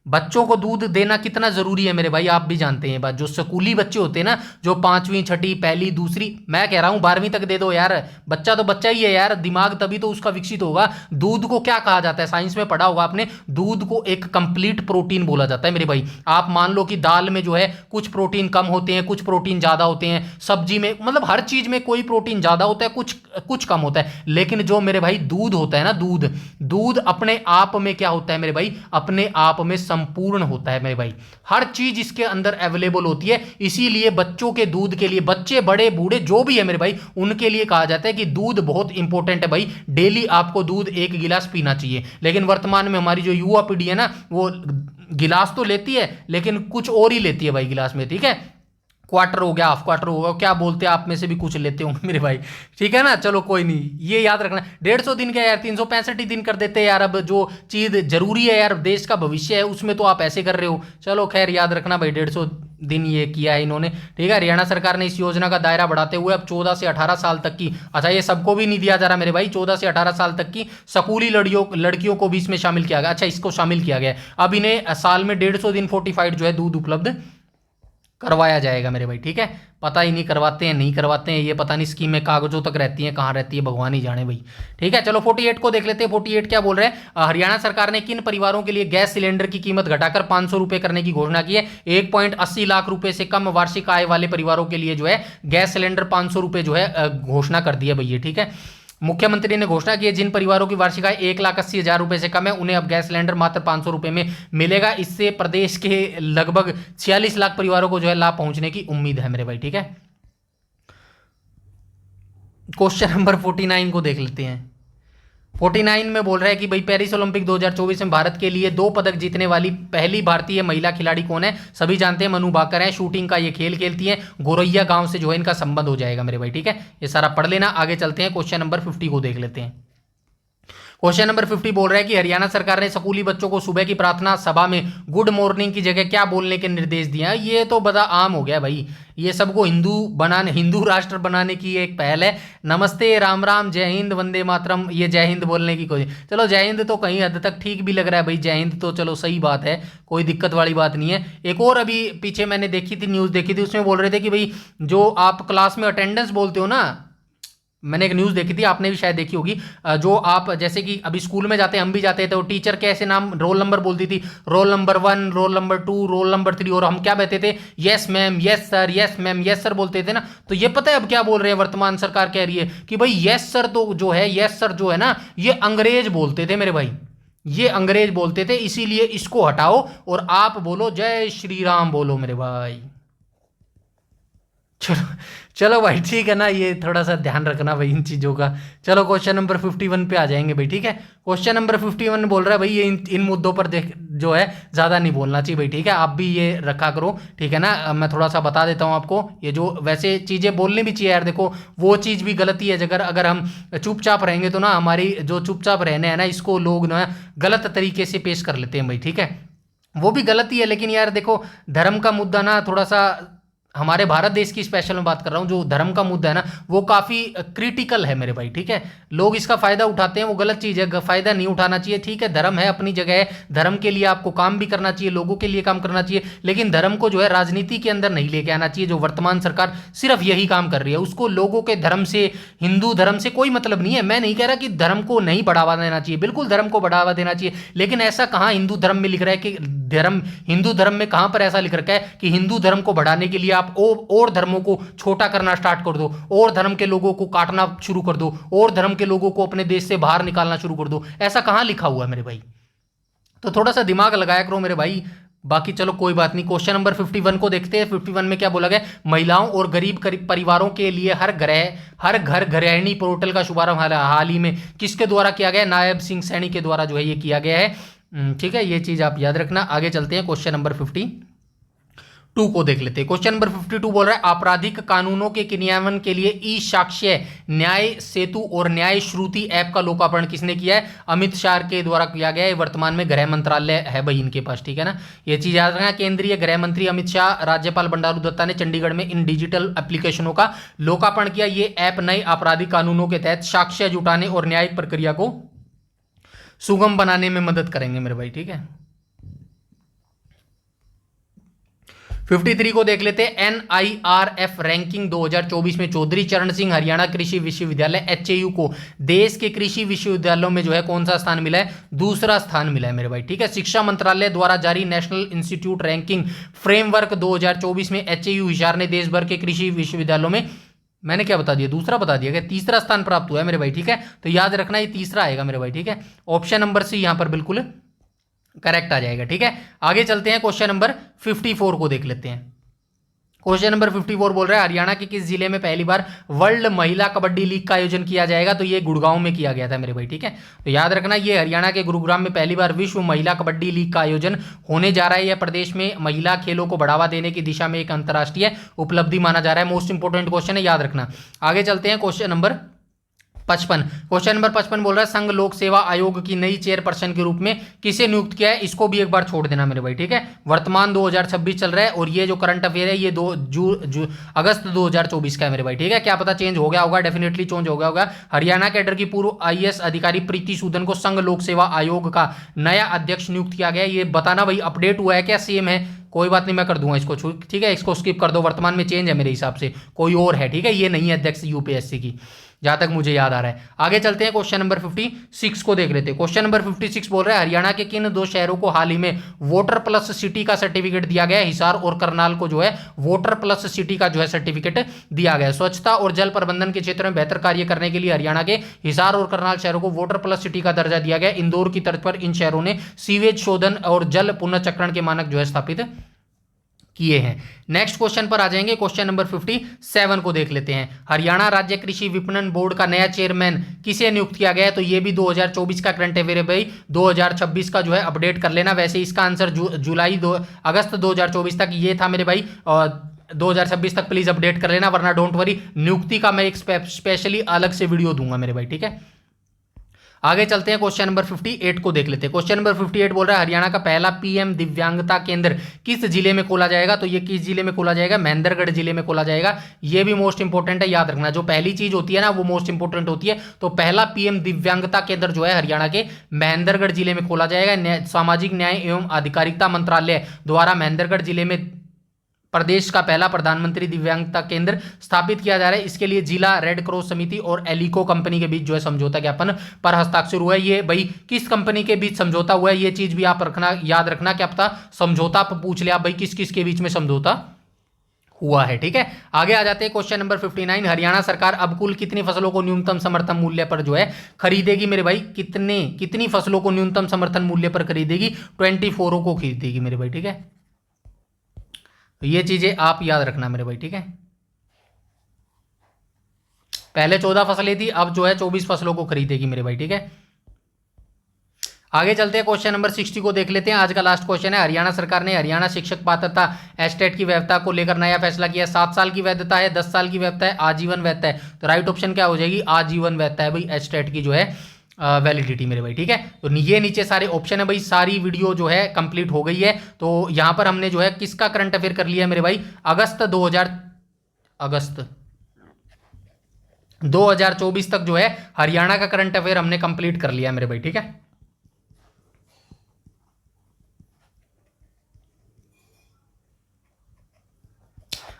बच्चों को दूध देना कितना जरूरी है मेरे भाई, आप भी जानते हैं बात। जो स्कूली बच्चे होते हैं ना, जो 5वीं 6ठी पहली दूसरी, मैं कह रहा हूं 12वीं तक दे दो यार। बच्चा तो बच्चा ही है यार, दिमाग तभी तो उसका विकसित होगा। दूध को क्या कहा जाता है? साइंस में पढ़ा होगा आपने, दूध को एक कंप्लीट प्रोटीन बोला जाता है मेरे भाई। आप मान लो कि दाल में जो है कुछ प्रोटीन कम होते हैं, कुछ प्रोटीन ज्यादा होते हैं, सब्जी में, मतलब हर चीज में कोई प्रोटीन ज्यादा होता है, कुछ कम होता है। लेकिन जो मेरे भाई दूध होता है ना, दूध अपने आप में क्या होता है मेरे भाई? अपने आप में संपूर्ण होता है मेरे भाई। हर चीज इसके अंदर अवेलेबल होती है। इसीलिए बच्चों के दूध के लिए, बच्चे बड़े बूढ़े जो भी है मेरे भाई, उनके लिए कहा जाता है कि दूध बहुत इंपॉर्टेंट है भाई। डेली आपको दूध 1 गिलास पीना चाहिए। लेकिन वर्तमान में हमारी जो युवा पीढ़ी है ना, वो गिलास तो लेती है लेकिन कुछ और ही लेती है भाई गिलास में। ठीक है, क्वार्टर हो गया, हाफ क्वार्टर हो गया, क्या बोलते हैं आप में से भी कुछ लेते होंगे मेरे भाई। ठीक है ना, चलो कोई नहीं, ये याद रखना। 150 दिन क्या यार, 365 ही दिन कर देते हैं यार। अब जो चीज जरूरी है यार, देश का भविष्य है, उसमें तो आप ऐसे कर रहे हो। चलो खैर, याद रखना भाई, 150 दिन ये किया है इन्होंने। ठीक है, हरियाणा सरकार ने इस योजना का दायरा बढ़ाते हुए अब 14 से 18 साल तक की, अच्छा ये सबको भी नहीं दिया जा रहा मेरे भाई, 14 से 18 साल तक की स्कूली लड़कियों को भी इसमें शामिल किया गया। अच्छा, इसको शामिल किया गया। अब इन्हें साल में 150 दिन फोर्टिफाइड जो है दूध उपलब्ध करवाया जाएगा मेरे भाई। ठीक है, पता ही नहीं करवाते हैं नहीं करवाते हैं, ये पता नहीं स्कीमें कागजों तक रहती हैं, कहाँ रहती है भगवान ही जाने भाई। ठीक है, चलो 48 को देख लेते हैं। 48 क्या बोल रहे हैं? हरियाणा सरकार ने किन परिवारों के लिए गैस सिलेंडर की कीमत घटाकर 500 रुपए करने की घोषणा की है? 1.80 लाख रुपए से कम वार्षिक आय वाले परिवारों के लिए जो है गैस सिलेंडर 500 रुपए जो है घोषणा कर दी है भैया। ठीक है, मुख्यमंत्री ने घोषणा की है जिन परिवारों की वार्षिक आय 1,80,000 रुपए से कम है उन्हें अब गैस सिलेंडर मात्र 500 रुपए में मिलेगा। इससे प्रदेश के लगभग 46 लाख परिवारों को जो है लाभ पहुंचने की उम्मीद है मेरे भाई, ठीक है। क्वेश्चन नंबर 49 को देख लेते हैं। 49 में बोल रहा है कि भाई पेरिस ओलंपिक 2024 में भारत के लिए 2 पदक जीतने वाली पहली भारतीय महिला खिलाड़ी कौन है। सभी जानते हैं मनु भाकर है, शूटिंग का ये खेल खेलती हैं, गोरैया गांव से जो है इनका संबंध हो जाएगा मेरे भाई, ठीक है। ये सारा पढ़ लेना। आगे चलते हैं, क्वेश्चन नंबर 50 को देख लेते हैं। क्वेश्चन नंबर 50 बोल रहा है कि हरियाणा सरकार ने स्कूली बच्चों को सुबह की प्रार्थना सभा में गुड मॉर्निंग की जगह क्या बोलने के निर्देश दिए हैं। ये तो बड़ा आम हो गया भाई, ये सबको हिंदू राष्ट्र बनाने की एक पहल है। नमस्ते, राम राम, जय हिंद, वंदे मातरम, ये जय हिंद बोलने की कोशिश। चलो जय हिंद तो कहीं हद तक ठीक भी लग रहा है भाई, जय हिंद तो चलो सही बात है, कोई दिक्कत वाली बात नहीं है। एक और अभी पीछे मैंने देखी थी, न्यूज़ देखी थी, उसमें बोल रहे थे कि भाई जो आप क्लास में अटेंडेंस बोलते हो ना, मैंने एक न्यूज़ देखी थी, आपने भी शायद देखी होगी, जो आप जैसे कि अभी स्कूल में जाते हैं, हम भी जाते थे, तो टीचर कैसे नाम रोल नंबर बोलती थी, roll number 1, roll number 2, roll number 3, और हम क्या कहते थे, yes ma'am, yes sir, yes ma'am, yes sir बोलते थे ना। तो ये पता है अब क्या बोल रहे हैं, वर्तमान सरकार कह रही है कि भाई यस सर तो जो है, यस सर जो है ना, ये अंग्रेज बोलते थे मेरे भाई, ये अंग्रेज बोलते थे, इसीलिए इसको हटाओ और आप बोलो जय श्री राम बोलो मेरे भाई। चलो चलो भाई, ठीक है ना, ये थोड़ा सा ध्यान रखना भाई इन चीज़ों का। चलो क्वेश्चन नंबर 51 पे आ जाएंगे भाई, ठीक है। क्वेश्चन नंबर 51 बोल रहा है भाई ये इन मुद्दों पर देख जो है ज़्यादा नहीं बोलना चाहिए भाई, ठीक है। आप भी ये रखा करो, ठीक है ना। मैं थोड़ा सा बता देता हूँ आपको, ये जो वैसे चीज़ें बोलनी भी चाहिए यार, देखो वो चीज़ भी गलती है अगर हम चुपचाप रहेंगे तो ना, हमारी जो चुपचाप रहने हैं ना, इसको लोग ना गलत तरीके से पेश कर लेते हैं भाई, ठीक है। वो भी गलती है, लेकिन यार देखो धर्म का मुद्दा ना थोड़ा सा, हमारे भारत देश की स्पेशल में बात कर रहा हूँ, जो धर्म का मुद्दा है ना वो काफ़ी क्रिटिकल है मेरे भाई, ठीक है। लोग इसका फ़ायदा उठाते हैं, वो गलत चीज़ है, फ़ायदा नहीं उठाना चाहिए, ठीक है। धर्म है अपनी जगह है, धर्म के लिए आपको काम भी करना चाहिए, लोगों के लिए काम करना चाहिए, लेकिन धर्म को जो है राजनीति के अंदर नहीं लेके आना चाहिए। जो वर्तमान सरकार सिर्फ यही काम कर रही है, उसको लोगों के धर्म से, हिंदू धर्म से कोई मतलब नहीं है। मैं नहीं कह रहा कि धर्म को नहीं बढ़ावा देना चाहिए, बिल्कुल धर्म को बढ़ावा देना चाहिए, लेकिन ऐसा कहाँ हिंदू धर्म में लिख रहा है कि हिंदू धर्म में कहाँ पर ऐसा लिख रखा है कि हिंदू धर्म को बढ़ाने के लिए आप और धर्मों को छोटा करना स्टार्ट कर दो, और धर्म के लोगों को काटना शुरू कर दो, और धर्म के लोगों को अपने देश से बाहर निकालना शुरू कर दो। ऐसा कहां लिखा हुआ है मेरे भाई? तो थोड़ा सा दिमाग लगाया करो मेरे भाई। बाकी चलो कोई बात नहीं। क्वेश्चन नंबर 51 को देखते हैं। 51 में क्या बोला गया, महिलाओं और गरीब परिवारों के लिए हर घर गृहिणी पोर्टल का शुभारंभ हाल ही में किसके द्वारा किया गया? नायब सिंह सैनी के द्वारा जो है ये किया गया है, ठीक है। ये चीज आप याद रखना। आगे चलते हैं, क्वेश्चन नंबर 52 को देख लेते हैं। क्वेश्चन नंबर 52 बोल रहा है आपराधिक कानूनों के क्रियान्वयन के लिए ई साक्ष्य न्याय सेतु और न्याय श्रुति ऐप का लोकार्पण किसने किया है? अमित शाह के द्वारा किया गया है। वर्तमान में गृह मंत्रालय है भाई इनके पास, ठीक है ना। ये चीज याद रखना। केंद्रीय गृह मंत्री अमित शाह, राज्यपाल बंडारू दत्ता ने चंडीगढ़ में इन डिजिटल एप्लीकेशनों का लोकार्पण किया। ये ऐप नए आपराधिक कानूनों के तहत साक्ष्य जुटाने और न्यायिक प्रक्रिया को सुगम बनाने में मदद करेंगे मेरे भाई, ठीक है। 53 को देख लेते हैं। NIRF रैंकिंग 2024 में चौधरी चरण सिंह हरियाणा कृषि विश्वविद्यालय HAU को देश के कृषि विश्वविद्यालयों में जो है कौन सा स्थान मिला है? दूसरा स्थान मिला है मेरे भाई, ठीक है। शिक्षा मंत्रालय द्वारा जारी नेशनल इंस्टीट्यूट रैंकिंग फ्रेमवर्क 2024 में HAU हिसार ने देश भर के कृषि विश्वविद्यालयों में, मैंने क्या बता दिया, दूसरा बता दिया, क्या तीसरा स्थान प्राप्त हुआ है मेरे भाई, ठीक है। तो याद रखना ये तीसरा आएगा मेरे भाई, ठीक है। ऑप्शन नंबर सी यहां पर बिल्कुल करेक्ट आ जाएगा, ठीक है। आगे चलते हैं, क्वेश्चन नंबर 54 को देख लेते हैं। क्वेश्चन नंबर 54 बोल रहा है हरियाणा के किस जिले में पहली बार वर्ल्ड महिला कबड्डी लीग का आयोजन किया जाएगा? तो ये गुड़गांव में किया गया था मेरे भाई, ठीक है। तो याद रखना ये हरियाणा के गुरुग्राम में पहली बार विश्व महिला कबड्डी लीग का आयोजन होने जा रहा है। यह प्रदेश में महिला खेलों को बढ़ावा देने की दिशा में एक अंतर्राष्ट्रीय उपलब्धि माना जा रहा है। मोस्ट इंपोर्टेंट क्वेश्चन है, याद रखना। आगे चलते हैं, क्वेश्चन नंबर 55। क्वेश्चन नंबर 55 बोल रहा है संघ लोक सेवा आयोग की नई चेयरपर्सन के रूप में किसे नियुक्त किया है? इसको भी एक बार छोड़ देना मेरे भाई, ठीक है। वर्तमान 2026 चल रहा है और ये जो करंट अफेयर है ये अगस्त 2024 का है मेरे भाई, ठीक है। क्या पता चेंज हो गया होगा, डेफिनेटली चेंज हो गया होगा। हरियाणा कैडर की पूर्व IAS अधिकारी प्रीति सूदन को संघ लोक सेवा आयोग का नया अध्यक्ष नियुक्त किया गया। ये बताना भाई अपडेट हुआ है क्या, सेम है? कोई बात नहीं, मैं कर दूंगा इसको, ठीक है। इसको स्किप कर दो, वर्तमान में चेंज है मेरे हिसाब से, कोई और है, ठीक है। ये नहीं है अध्यक्ष UPSC की। जहां तक मुझे याद आ रहा है। आगे चलते हैं, क्वेश्चन नंबर 56 को देख लेते हैं। क्वेश्चन नंबर 56 बोल रहा है हरियाणा के किन दो शहरों को हाल ही में वोटर प्लस सिटी का सर्टिफिकेट दिया गया है। हिसार और करनाल को जो है वोटर प्लस सिटी का जो है सर्टिफिकेट दिया गया है। स्वच्छता और जल प्रबंधन के क्षेत्र में बेहतर कार्य करने के लिए हरियाणा के हिसार और करनाल शहरों को वोटर प्लस सिटी का दर्जा दिया गया। इंदौर की तर्ज पर इन शहरों ने सीवेज शोधन और जल पुनर्चक्रण के मानक जो है स्थापित किए हैं। नेक्स्ट क्वेश्चन पर आ जाएंगे, क्वेश्चन नंबर 57 को देख लेते हैं। हरियाणा राज्य कृषि विपणन बोर्ड का नया चेयरमैन किसे नियुक्त किया गया है। तो ये भी 2024 का करंट अफेयर है भाई, 2026 का जो है अपडेट कर लेना। वैसे इसका आंसर अगस्त 2024 तक ये था मेरे भाई, और 2026 तक प्लीज अपडेट कर लेना, वरना डोंट वरी, नियुक्ति का मैं एक स्पेशली अलग से वीडियो दूंगा मेरे भाई, ठीक है। आगे चलते हैं, क्वेश्चन नंबर 58 को देख लेते हैं। क्वेश्चन नंबर 58 बोल रहा है हरियाणा का पहला पीएम दिव्यांगता केंद्र किस जिले में खोला जाएगा। तो ये किस जिले में खोला जाएगा, महेंद्रगढ़ जिले में खोला जाएगा। ये भी मोस्ट इंपोर्टेंट है, याद रखना, जो पहली चीज होती है ना वो मोस्ट इंपोर्टेंट होती है। तो पहला पीएम दिव्यांगता केंद्र जो है हरियाणा के महेंद्रगढ़ जिले में खोला जाएगा। सामाजिक न्याय एवं अधिकारिता मंत्रालय द्वारा महेंद्रगढ़ जिले में प्रदेश का पहला प्रधानमंत्री दिव्यांगता केंद्र स्थापित किया जा रहा है। इसके लिए जिला रेड क्रॉस समिति और एलिको कंपनी के बीच जो है समझौता ज्ञापन पर हस्ताक्षर हुआ है। ये भाई किस कंपनी के बीच समझौता हुआ है, ये चीज भी आप रखना, याद रखना, क्या पता समझौता पूछ लिया भाई किस किस के बीच में समझौता हुआ है, ठीक है। आगे आ जाते हैं, क्वेश्चन नंबर 59। हरियाणा सरकार अब कुल कितनी फसलों को न्यूनतम समर्थन मूल्य पर जो है खरीदेगी मेरे भाई। कितनी फसलों को न्यूनतम समर्थन मूल्य पर खरीदेगी, 24 को खरीदेगी मेरे भाई, ठीक है। तो ये चीजें आप याद रखना मेरे भाई, ठीक है। पहले 14 फसलें थी, अब जो है 24 फसलों को खरीदेगी मेरे भाई, ठीक है। आगे चलते हैं, क्वेश्चन नंबर 60 को देख लेते हैं। आज का लास्ट क्वेश्चन है, हरियाणा सरकार ने हरियाणा शिक्षक पात्रता एस्टेट की वैधता को लेकर नया फैसला किया। 7 साल की वैधता है, 10 साल की वैधता है, आजीवन वैधता है। तो राइट ऑप्शन क्या हो जाएगी, आजीवन वैधता है भाई एस्टेट की जो है वैलिडिटी मेरे भाई, ठीक है। तो ये नीचे सारे ऑप्शन है भाई, सारी वीडियो जो है कंप्लीट हो गई है। तो यहां पर हमने जो है किसका करंट अफेयर कर लिया है मेरे भाई, अगस्त 2024 तक जो है हरियाणा का करंट अफेयर हमने कंप्लीट कर लिया है मेरे भाई, ठीक है।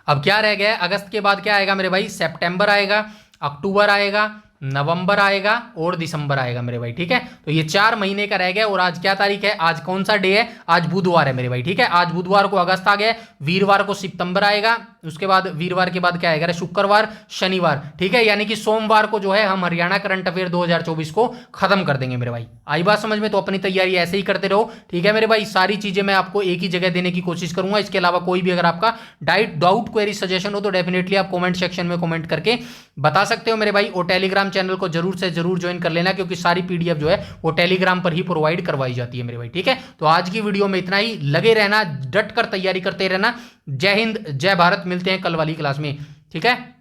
अब क्या रह गया है, अगस्त के बाद क्या आएगा मेरे भाई, सितंबर आएगा, अक्टूबर आएगा, नवंबर आएगा और दिसंबर आएगा मेरे भाई, ठीक है। तो ये 4 महीने का रह गया। और आज क्या तारीख है, आज कौन सा डे है, आज बुधवार है मेरे भाई, ठीक है। आज बुधवार को अगस्त आ गया, वीरवार को सितंबर आएगा, उसके बाद वीरवार के बाद क्या आएगा, शुक्रवार, शनिवार, ठीक है। यानी कि सोमवार को जो है हम हरियाणा करंट अफेयर 2024 को खत्म कर देंगे मेरे भाई। आई बात समझ में, तो अपनी तैयारी ऐसे ही करते रहो, ठीक है मेरे भाई। सारी चीजें मैं आपको एक ही जगह देने की कोशिश करूंगा। इसके अलावा कोई भी अगर आपका डाउट क्वेरी सजेशन हो तो डेफिनेटली आप कमेंट सेक्शन में कमेंट करके बता सकते हो मेरे भाई। और टेलीग्राम चैनल को जरूर से जरूर ज्वाइन कर लेना, क्योंकि सारी पीडीएफ जो है वो टेलीग्राम पर ही प्रोवाइड करवाई जाती है मेरे भाई, ठीक है। तो आज की वीडियो में इतना ही, लगे रहना, डट कर तैयारी करते रहना। जय हिंद, जय भारत, मिलते हैं कल वाली क्लास में, ठीक है।